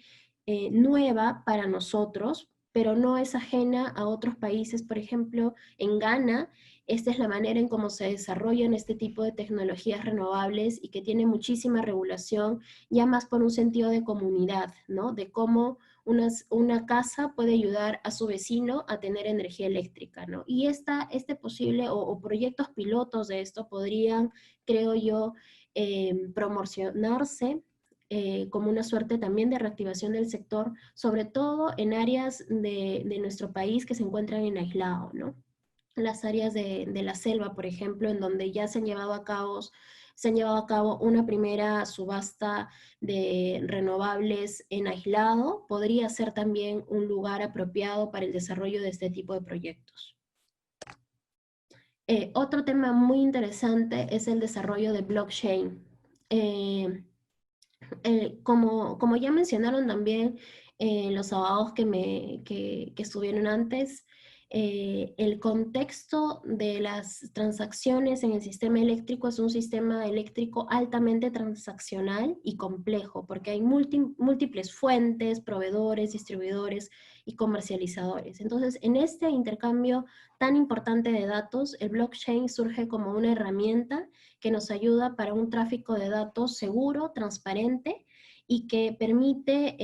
nueva para nosotros, pero no es ajena a otros países. Por ejemplo, en Ghana, esta es la manera en cómo se desarrollan este tipo de tecnologías renovables y que tiene muchísima regulación, ya más por un sentido de comunidad, ¿no? De cómo una casa puede ayudar a su vecino a tener energía eléctrica, ¿no? Y este posible o proyectos pilotos de esto podrían, creo yo, promocionarse como una suerte también de reactivación del sector, sobre todo en áreas de nuestro país que se encuentran en aislado, ¿no? Las áreas de la selva, por ejemplo, en donde ya se han llevado a cabo una primera subasta de renovables en aislado, podría ser también un lugar apropiado para el desarrollo de este tipo de proyectos. Otro tema muy interesante es el desarrollo de blockchain. Como ya mencionaron también los abogados que estuvieron antes, el contexto de las transacciones en el sistema eléctrico es un sistema eléctrico altamente transaccional y complejo, porque hay múltiples fuentes, proveedores, distribuidores y comercializadores. Entonces, en este intercambio tan importante de datos, el blockchain surge como una herramienta que nos ayuda para un tráfico de datos seguro, transparente y que permite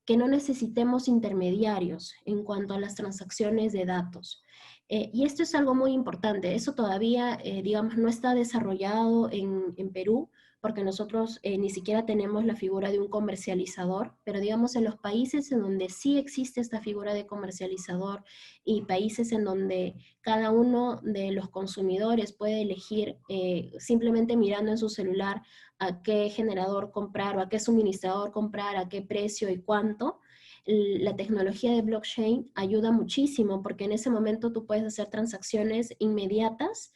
que no necesitemos intermediarios en cuanto a las transacciones de datos. Y esto es algo muy importante. Eso todavía, digamos, no está desarrollado en Perú, porque nosotros ni siquiera tenemos la figura de un comercializador, pero digamos en los países en donde sí existe esta figura de comercializador y países en donde cada uno de los consumidores puede elegir simplemente mirando en su celular a qué generador comprar o a qué suministrador comprar, a qué precio y cuánto, la tecnología de blockchain ayuda muchísimo porque en ese momento tú puedes hacer transacciones inmediatas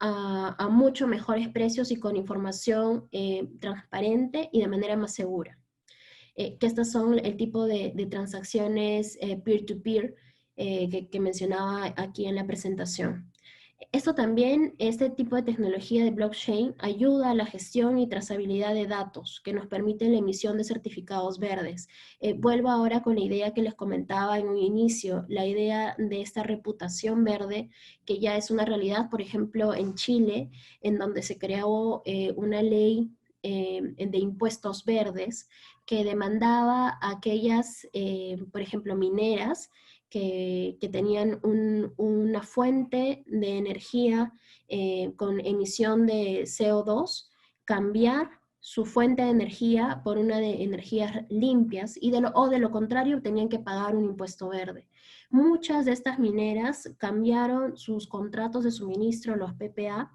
a mucho mejores precios y con información transparente y de manera más segura. Que estas son el tipo de transacciones peer-to-peer que mencionaba aquí en la presentación. Esto también, este tipo de tecnología de blockchain ayuda a la gestión y trazabilidad de datos que nos permiten la emisión de certificados verdes. Vuelvo ahora con la idea que les comentaba en un inicio, la idea de esta reputación verde que ya es una realidad, por ejemplo, en Chile, en donde se creó una ley de impuestos verdes que demandaba a aquellas, por ejemplo, mineras que tenían una fuente de energía con emisión de CO2, cambiar su fuente de energía por una de energías limpias y o de lo contrario tenían que pagar un impuesto verde. Muchas de estas mineras cambiaron sus contratos de suministro, los PPA,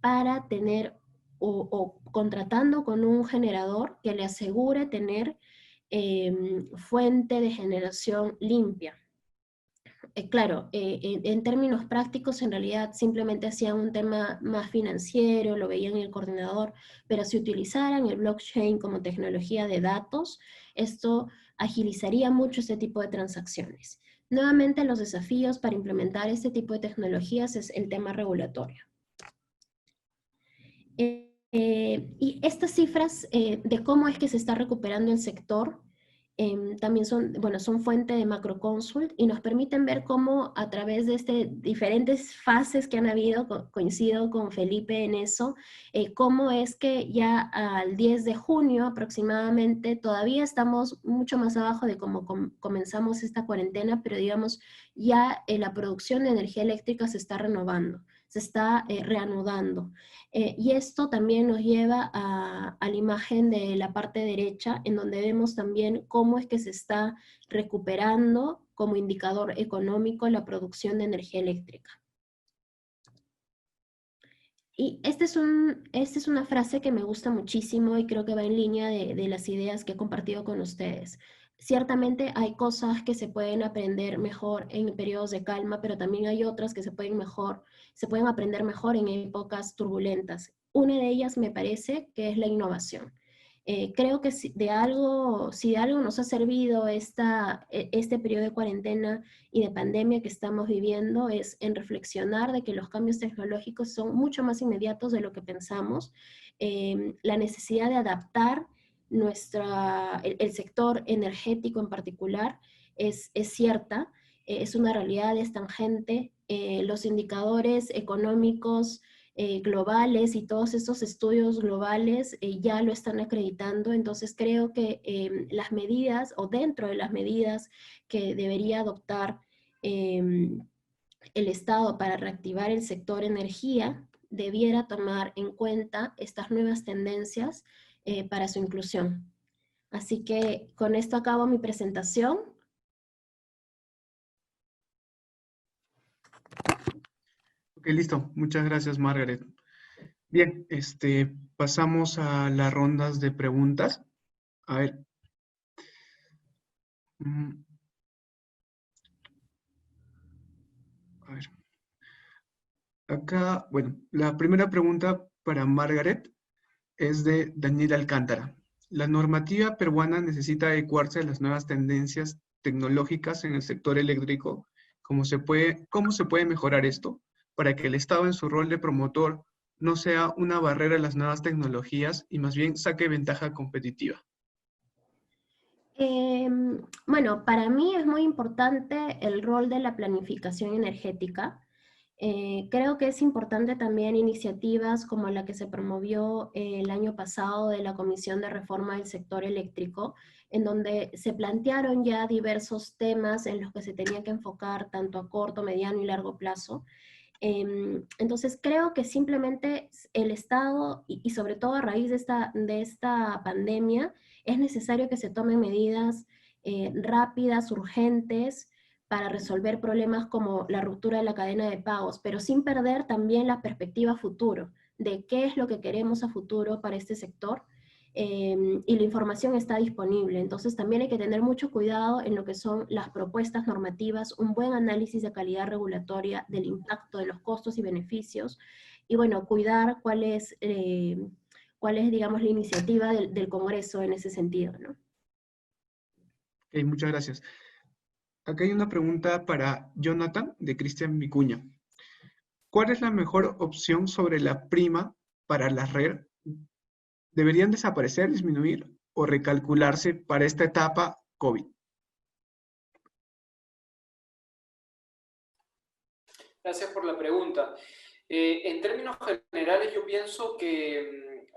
para tener o contratando con un generador que le asegure tener fuente de generación limpia. Claro, en términos prácticos en realidad simplemente hacían un tema más financiero, lo veían en el coordinador, pero si utilizaran el blockchain como tecnología de datos, esto agilizaría mucho este tipo de transacciones. Nuevamente los desafíos para implementar este tipo de tecnologías es el tema regulatorio. Y estas cifras de cómo es que se está recuperando el sector también son fuente de Macroconsult y nos permiten ver cómo a través de diferentes fases que han habido, coincido con Felipe en eso, cómo es que ya al 10 de junio aproximadamente todavía estamos mucho más abajo de cómo comenzamos esta cuarentena, pero digamos ya la producción de energía eléctrica se está renovando, se está reanudando. Y esto también nos lleva a la imagen de la parte derecha, en donde vemos también cómo es que se está recuperando como indicador económico la producción de energía eléctrica. Y esta es una frase que me gusta muchísimo y creo que va en línea de las ideas que he compartido con ustedes. Ciertamente hay cosas que se pueden aprender mejor en periodos de calma, pero también hay otras que se pueden aprender mejor en épocas turbulentas. Una de ellas me parece que es la innovación. Creo que si de algo nos ha servido este periodo de cuarentena y de pandemia que estamos viviendo es en reflexionar de que los cambios tecnológicos son mucho más inmediatos de lo que pensamos. La necesidad de adaptar el sector energético en particular es cierta, es una realidad, es tangente. Los indicadores económicos globales y todos estos estudios globales ya lo están acreditando, entonces creo que las medidas o dentro de las medidas que debería adoptar el Estado para reactivar el sector energía, debiera tomar en cuenta estas nuevas tendencias para su inclusión. Así que con esto acabo mi presentación. Ok, listo. Muchas gracias, Margaret. Bien, pasamos a las rondas de preguntas. A ver. A ver. Acá, bueno, la primera pregunta para Margaret es de Daniel Alcántara. La normativa peruana necesita adecuarse a las nuevas tendencias tecnológicas en el sector eléctrico. ¿Cómo se puede mejorar esto para que el Estado en su rol de promotor no sea una barrera a las nuevas tecnologías y más bien saque ventaja competitiva? Bueno, para mí es muy importante el rol de la planificación energética. Creo que es importante también iniciativas como la que se promovió el año pasado de la Comisión de Reforma del Sector Eléctrico, en donde se plantearon ya diversos temas en los que se tenía que enfocar tanto a corto, mediano y largo plazo. Entonces creo que simplemente el Estado, y sobre todo a raíz de esta pandemia, es necesario que se tomen medidas rápidas, urgentes, para resolver problemas como la ruptura de la cadena de pagos, pero sin perder también la perspectiva futuro, de qué es lo que queremos a futuro para este sector. Y la información está disponible, entonces también hay que tener mucho cuidado en lo que son las propuestas normativas, un buen análisis de calidad regulatoria, del impacto de los costos y beneficios, y bueno, cuidar cuál es, digamos, la iniciativa del Congreso en ese sentido, ¿no? Ok, muchas gracias. Acá hay una pregunta para Jonathan de Cristian Vicuña. ¿Cuál es la mejor opción sobre la prima para la red? ¿Deberían desaparecer, disminuir o recalcularse para esta etapa COVID? Gracias por la pregunta. En términos generales, yo pienso que,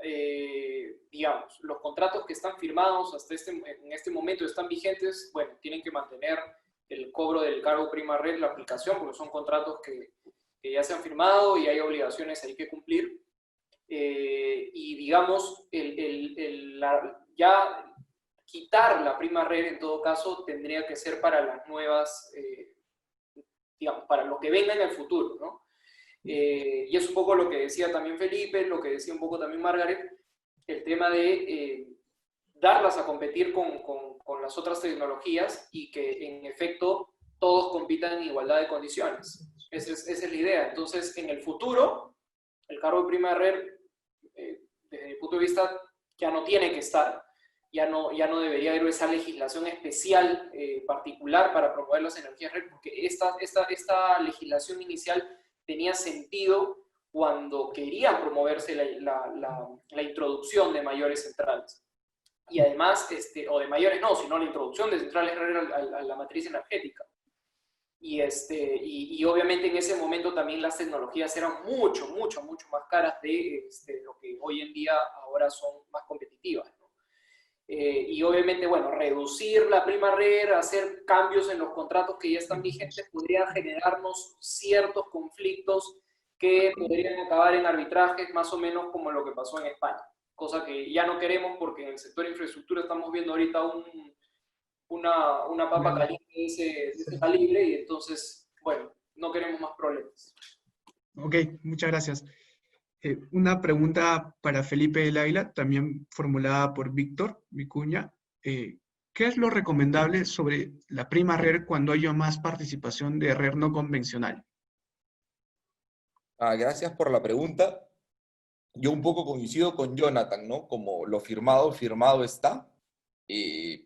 digamos, los contratos que están firmados en este momento están vigentes, bueno, tienen que mantener el cobro del cargo prima red, la aplicación, porque son contratos que ya se han firmado y hay obligaciones ahí que cumplir. Y digamos, ya quitar la prima red en todo caso tendría que ser para las nuevas, digamos, para lo que venga en el futuro, ¿no? Y es un poco lo que decía también Felipe, lo que decía un poco también Margaret, el tema de darlas a competir con las otras tecnologías y que en efecto todos compitan en igualdad de condiciones. Esa es la idea. Entonces, en el futuro, el cargo de prima de red, desde mi punto de vista, ya no tiene que estar. Ya no debería haber esa legislación especial particular para promover las energías red, porque esta legislación inicial tenía sentido cuando querían promoverse la introducción de mayores centrales. Y además, o de mayores no, sino la introducción de centrales a la matriz energética. Y obviamente en ese momento también las tecnologías eran mucho más caras de lo que hoy en día ahora son más competitivas, ¿no? Y obviamente, bueno, reducir la prima red, hacer cambios en los contratos que ya están vigentes, podría generarnos ciertos conflictos que podrían acabar en arbitrajes, más o menos como lo que pasó en España. Cosa que ya no queremos porque en el sector de infraestructura estamos viendo ahorita una papa caliente de ese calibre y entonces, bueno, no queremos más problemas. Ok, muchas gracias. Una pregunta para Felipe del Águila, también formulada por Víctor Vicuña. ¿Qué es lo recomendable sobre la prima RER cuando haya más participación de RER no convencional? Gracias por la pregunta. Yo un poco coincido con Jonathan, ¿no? Como lo firmado, firmado está.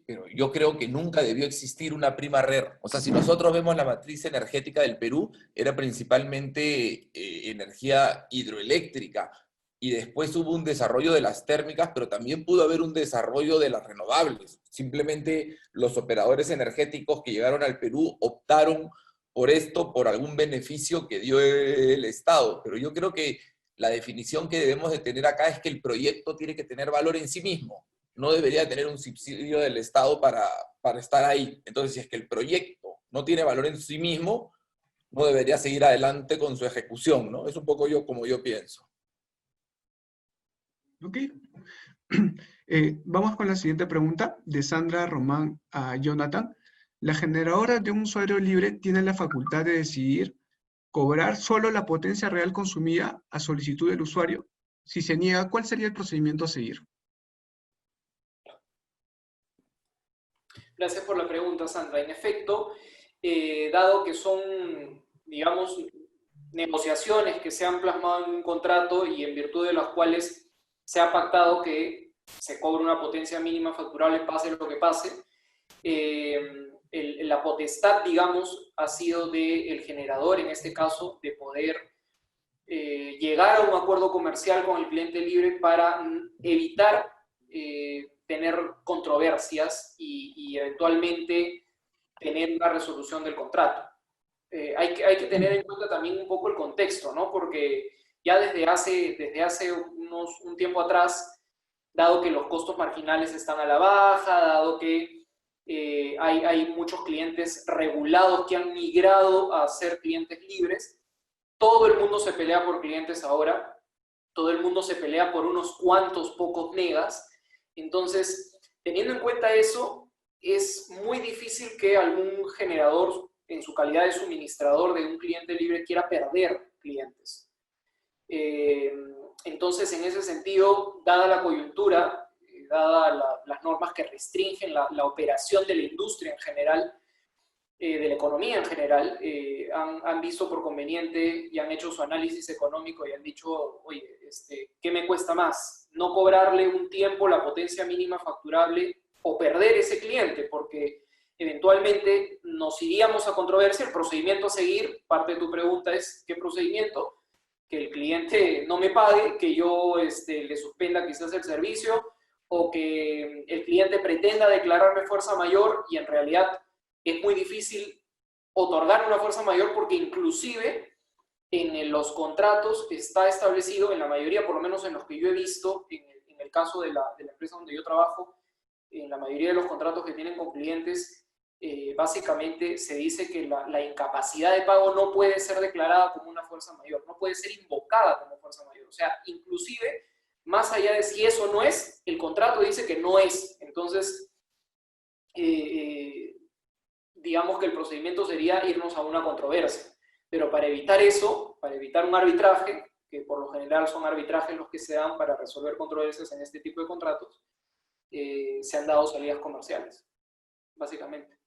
Pero yo creo que nunca debió existir una prima RER. O sea, si nosotros vemos la matriz energética del Perú, era principalmente energía hidroeléctrica, y después hubo un desarrollo de las térmicas, pero también pudo haber un desarrollo de las renovables. Simplemente los operadores energéticos que llegaron al Perú optaron por esto, por algún beneficio que dio el Estado. Pero yo creo que la definición que debemos de tener acá es que el proyecto tiene que tener valor en sí mismo. No debería tener un subsidio del Estado para estar ahí. Entonces, si es que el proyecto no tiene valor en sí mismo, no debería seguir adelante con su ejecución, ¿no? Es un poco como yo pienso. Ok. Vamos con la siguiente pregunta de Sandra Román a Jonathan. ¿La generadora de un usuario libre tiene la facultad de decidir cobrar solo la potencia real consumida a solicitud del usuario? Si se niega, ¿cuál sería el procedimiento a seguir? Gracias por la pregunta, Sandra. En efecto, dado que son, digamos, negociaciones que se han plasmado en un contrato y en virtud de las cuales se ha pactado que se cobre una potencia mínima facturable, pase lo que pase, la potestad, digamos, ha sido del generador, en este caso, de poder llegar a un acuerdo comercial con el cliente libre para evitar tener controversias y eventualmente tener una resolución del contrato. Hay que tener en cuenta también un poco el contexto, ¿no? Porque ya desde hace un tiempo atrás, dado que los costos marginales están a la baja, dado que hay muchos clientes regulados que han migrado a ser clientes libres, todo el mundo se pelea por clientes ahora, todo el mundo se pelea por unos cuantos pocos megas. Entonces, teniendo en cuenta eso, es muy difícil que algún generador, en su calidad de suministrador de un cliente libre, quiera perder clientes. Entonces, en ese sentido, dada la coyuntura, dadas las normas que restringen la operación de la industria en general, de la economía en general, han visto por conveniente y han hecho su análisis económico y han dicho, oye, ¿qué me cuesta más? No cobrarle un tiempo la potencia mínima facturable o perder ese cliente, porque eventualmente nos iríamos a controversia. El procedimiento a seguir, parte de tu pregunta es, ¿qué procedimiento? Que el cliente no me pague, que yo le suspenda quizás el servicio, o que el cliente pretenda declararme fuerza mayor y en realidad es muy difícil otorgar una fuerza mayor porque inclusive en los contratos está establecido, en la mayoría, por lo menos en los que yo he visto, en el caso de la empresa donde yo trabajo, en la mayoría de los contratos que tienen con clientes, básicamente se dice que la incapacidad de pago no puede ser declarada como una fuerza mayor, no puede ser invocada como fuerza mayor. O sea, inclusive, más allá de si eso no es, el contrato dice que no es. Entonces, digamos que el procedimiento sería irnos a una controversia. Pero para evitar eso, para evitar un arbitraje, que por lo general son arbitrajes los que se dan para resolver controversias en este tipo de contratos, se han dado salidas comerciales, básicamente.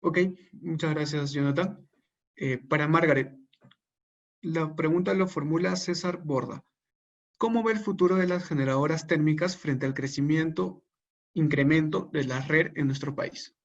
Ok, muchas gracias, Jonathan. Para Margaret, la pregunta lo formula César Borda. ¿Cómo ve el futuro de las generadoras térmicas frente al incremento de la red en nuestro país?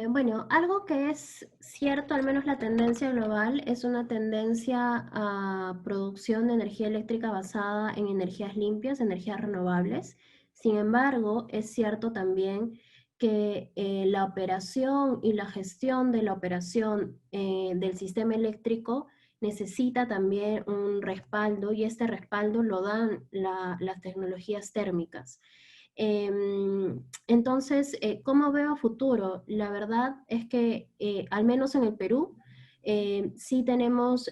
Bueno, algo que es cierto, al menos la tendencia global, es una tendencia a producción de energía eléctrica basada en energías limpias, energías renovables. Sin embargo, es cierto también que la operación y la gestión de la operación del sistema eléctrico necesita también un respaldo, y este respaldo lo dan las tecnologías térmicas. Entonces, ¿cómo veo a futuro? La verdad es que, al menos en el Perú, sí tenemos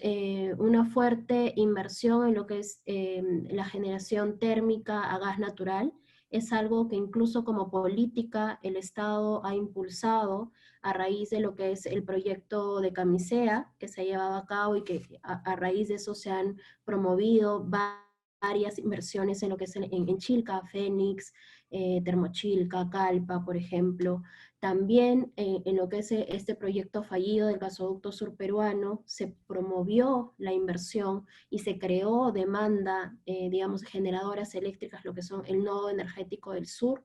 una fuerte inversión en lo que es la generación térmica a gas natural, es algo que incluso como política el Estado ha impulsado a raíz de lo que es el proyecto de Camisea que se ha llevado a cabo y que a raíz de eso se han promovido varias inversiones en lo que es en Chilca, Fénix, Termochilca, Calpa, por ejemplo. También en lo que es este proyecto fallido del gasoducto surperuano, se promovió la inversión y se creó demanda, digamos, generadoras eléctricas, lo que son el nodo energético del sur,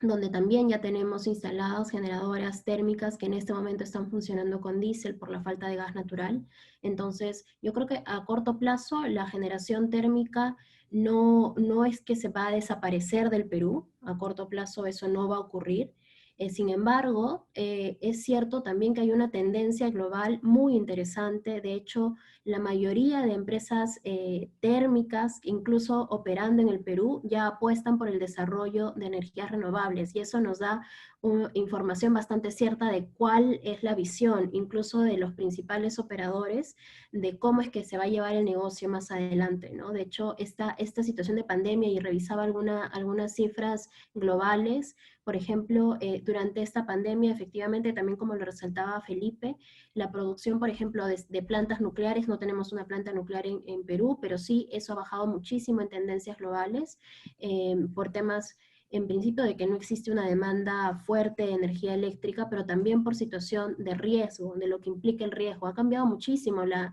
donde también ya tenemos instaladas generadoras térmicas que en este momento están funcionando con diésel por la falta de gas natural. Entonces, yo creo que a corto plazo la generación térmica no es que se va a desaparecer del Perú, a corto plazo eso no va a ocurrir. Sin embargo, es cierto también que hay una tendencia global muy interesante. De hecho, la mayoría de empresas térmicas, incluso operando en el Perú, ya apuestan por el desarrollo de energías renovables, y eso nos da información bastante cierta de cuál es la visión, incluso de los principales operadores, de cómo es que se va a llevar el negocio más adelante, ¿no? De hecho, esta situación de pandemia, y revisaba algunas cifras globales, por ejemplo, durante esta pandemia, efectivamente, también como lo resaltaba Felipe, la producción, por ejemplo, de plantas nucleares, no tenemos una planta nuclear en Perú, pero sí, eso ha bajado muchísimo en tendencias globales, por temas, en principio, de que no existe una demanda fuerte de energía eléctrica, pero también por situación de riesgo, de lo que implica el riesgo. Ha cambiado muchísimo la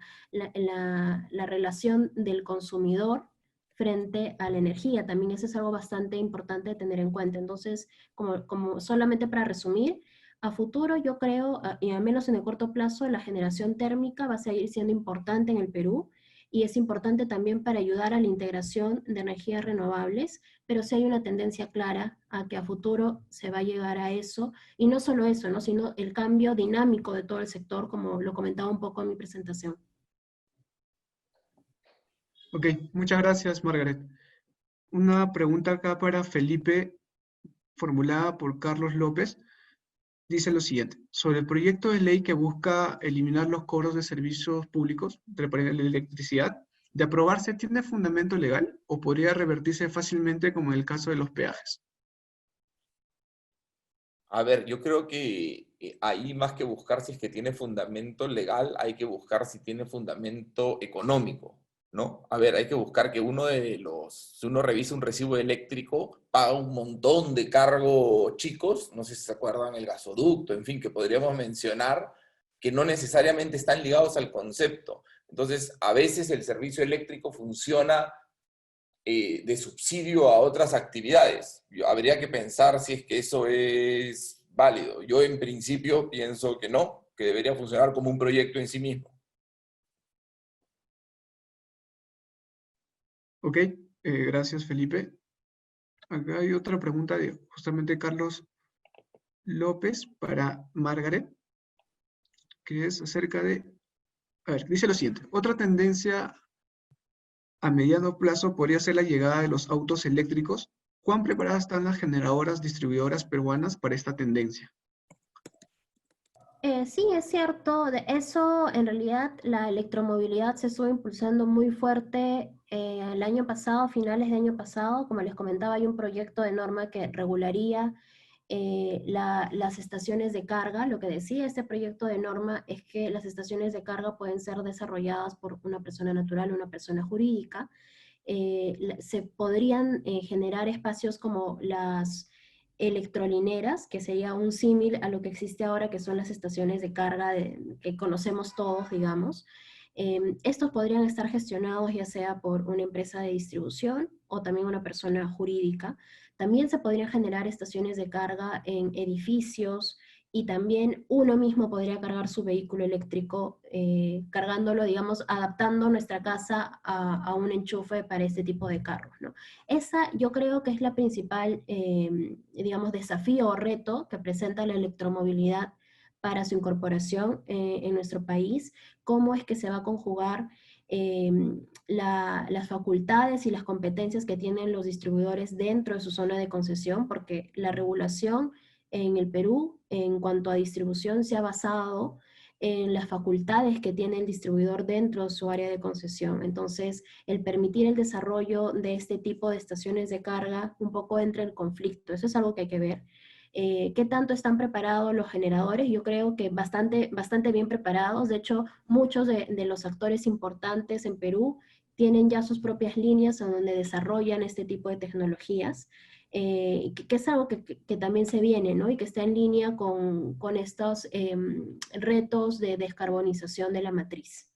relación del consumidor frente a la energía. También eso es algo bastante importante de tener en cuenta. Entonces, como solamente para resumir, a futuro yo creo, y al menos en el corto plazo, la generación térmica va a seguir siendo importante en el Perú, y es importante también para ayudar a la integración de energías renovables, pero sí hay una tendencia clara a que a futuro se va a llegar a eso, y no solo eso, ¿no? Sino el cambio dinámico de todo el sector, como lo comentaba un poco en mi presentación. Ok, muchas gracias, Margaret. Una pregunta acá para Felipe, formulada por Carlos López. Dice lo siguiente: sobre el proyecto de ley que busca eliminar los cobros de servicios públicos de la electricidad, de aprobarse, ¿tiene fundamento legal o podría revertirse fácilmente como en el caso de los peajes? A ver, yo creo que ahí más que buscar si es que tiene fundamento legal, hay que buscar si tiene fundamento económico, ¿no? A ver, hay que buscar que si uno revisa un recibo eléctrico, paga un montón de cargos chicos, no sé si se acuerdan, el gasoducto, en fin, que podríamos mencionar, que no necesariamente están ligados al concepto. Entonces, a veces el servicio eléctrico funciona de subsidio a otras actividades. Habría que pensar si es que eso es válido. Yo en principio pienso que no, que debería funcionar como un proyecto en sí mismo. Ok, gracias, Felipe. Acá hay otra pregunta de justamente Carlos López para Margaret, que es acerca de, a ver, dice lo siguiente: otra tendencia a mediano plazo podría ser la llegada de los autos eléctricos. ¿Cuán preparadas están las generadoras distribuidoras peruanas para esta tendencia? Sí, es cierto. De eso, en realidad, la electromovilidad se estuvo impulsando muy fuerte el año pasado, a finales de año pasado. Como les comentaba, hay un proyecto de norma que regularía las estaciones de carga. Lo que decía este proyecto de norma es que las estaciones de carga pueden ser desarrolladas por una persona natural o una persona jurídica. Se podrían generar espacios como las electrolineras, que sería un símil a lo que existe ahora, que son las estaciones de carga que conocemos todos, digamos. Estos podrían estar gestionados ya sea por una empresa de distribución o también una persona jurídica. También se podrían generar estaciones de carga en edificios, y también uno mismo podría cargar su vehículo eléctrico, cargándolo, digamos, adaptando nuestra casa a un enchufe para este tipo de carros, ¿no? Esa yo creo que es la principal, digamos, desafío o reto que presenta la electromovilidad para su incorporación en nuestro país. Cómo es que se va a conjugar eh, las facultades y las competencias que tienen los distribuidores dentro de su zona de concesión, porque la regulación en el Perú en cuanto a distribución se ha basado en las facultades que tiene el distribuidor dentro de su área de concesión. Entonces, el permitir el desarrollo de este tipo de estaciones de carga un poco entra en conflicto. Eso es algo que hay que ver. ¿Qué tanto están preparados los generadores? Yo creo que bastante bien preparados. De hecho, muchos de los actores importantes en Perú tienen ya sus propias líneas en donde desarrollan este tipo de tecnologías, que es algo que también se viene, ¿no? Y que está en línea con estos retos de descarbonización de la matriz.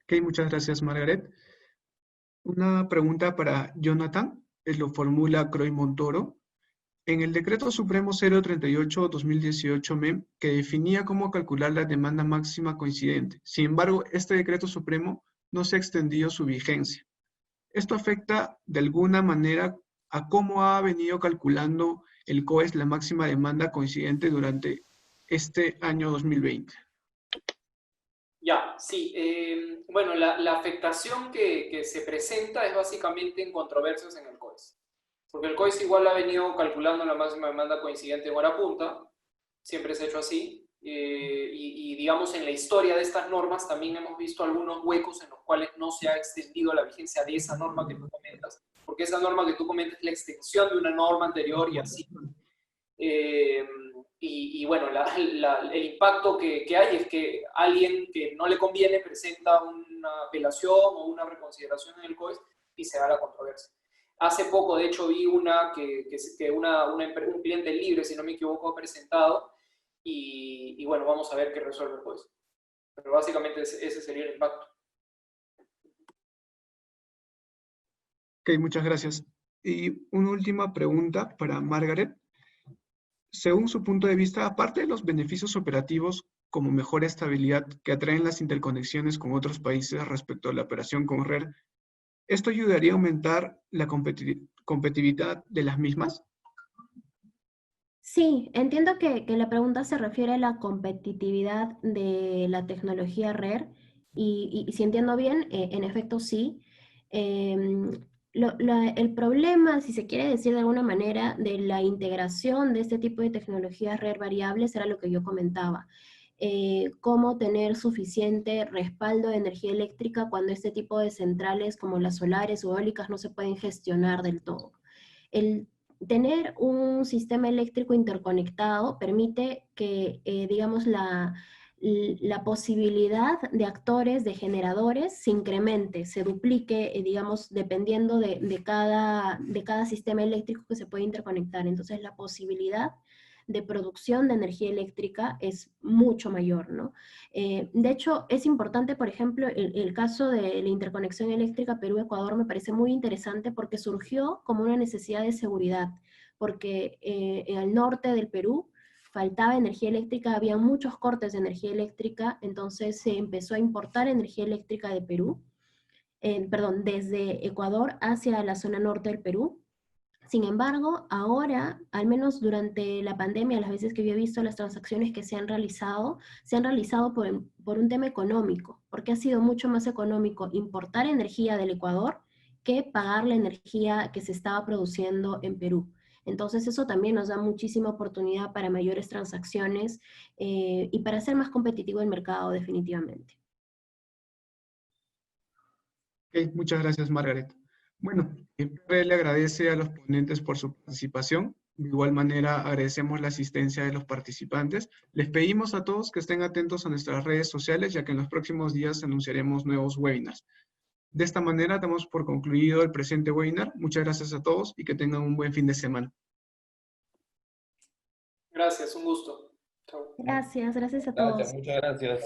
Ok, muchas gracias, Margaret. Una pregunta para Jonathan, lo formula Croy Montoro. En el Decreto Supremo 038-2018 que definía cómo calcular la demanda máxima coincidente. Sin embargo, este Decreto Supremo no se ha extendido su vigencia. ¿Esto afecta de alguna manera a cómo ha venido calculando el COES la máxima demanda coincidente durante este año 2020? Ya, sí. Bueno, la afectación que se presenta es básicamente en controversias en el COES. Porque el COES igual ha venido calculando la máxima demanda coincidente en hora punta, siempre se ha hecho así, y digamos en la historia de estas normas también hemos visto algunos huecos en los cuales no se ha extendido la vigencia de esa norma que tú comentas, porque esa norma que tú comentas es la extensión de una norma anterior y así. Y bueno, el impacto que hay es que alguien que no le conviene presenta una apelación o una reconsideración en el COES y se da la controversia. Hace poco, de hecho, vi una que un cliente libre, si no me equivoco, ha presentado y bueno, vamos a ver qué resuelve el COES. Pero básicamente ese sería el impacto. Ok, muchas gracias. Y una última pregunta para Margaret. Según su punto de vista, aparte de los beneficios operativos como mejor estabilidad que atraen las interconexiones con otros países respecto a la operación con RER, ¿esto ayudaría a aumentar la competitividad de las mismas? Sí, entiendo que la pregunta se refiere a la competitividad de la tecnología RER y si entiendo bien, en efecto sí. El problema, si se quiere decir de alguna manera, de la integración de este tipo de tecnologías RER variables era lo que yo comentaba. Cómo tener suficiente respaldo de energía eléctrica cuando este tipo de centrales como las solares o eólicas no se pueden gestionar del todo. El tener un sistema eléctrico interconectado permite que, digamos, la posibilidad de actores, de generadores, se incremente, se duplique, digamos, dependiendo de cada sistema eléctrico que se puede interconectar. Entonces, la posibilidad de producción de energía eléctrica es mucho mayor, ¿no? De hecho, es importante, por ejemplo, el caso de la interconexión eléctrica Perú-Ecuador me parece muy interesante porque surgió como una necesidad de seguridad, porque en el norte del Perú faltaba energía eléctrica, había muchos cortes de energía eléctrica, entonces se empezó a importar energía eléctrica de Perú, desde Ecuador hacia la zona norte del Perú. Sin embargo, ahora, al menos durante la pandemia, las veces que yo he visto las transacciones que se han realizado por un tema económico, porque ha sido mucho más económico importar energía del Ecuador que pagar la energía que se estaba produciendo en Perú. Entonces eso también nos da muchísima oportunidad para mayores transacciones y para ser más competitivo el mercado definitivamente. Ok, muchas gracias, Margaret. Bueno, le agradece a los ponentes por su participación. De igual manera, agradecemos la asistencia de los participantes. Les pedimos a todos que estén atentos a nuestras redes sociales, ya que en los próximos días anunciaremos nuevos webinars. De esta manera, damos por concluido el presente webinar. Muchas gracias a todos y que tengan un buen fin de semana. Gracias, un gusto. Chao. Gracias a todos. Muchas gracias.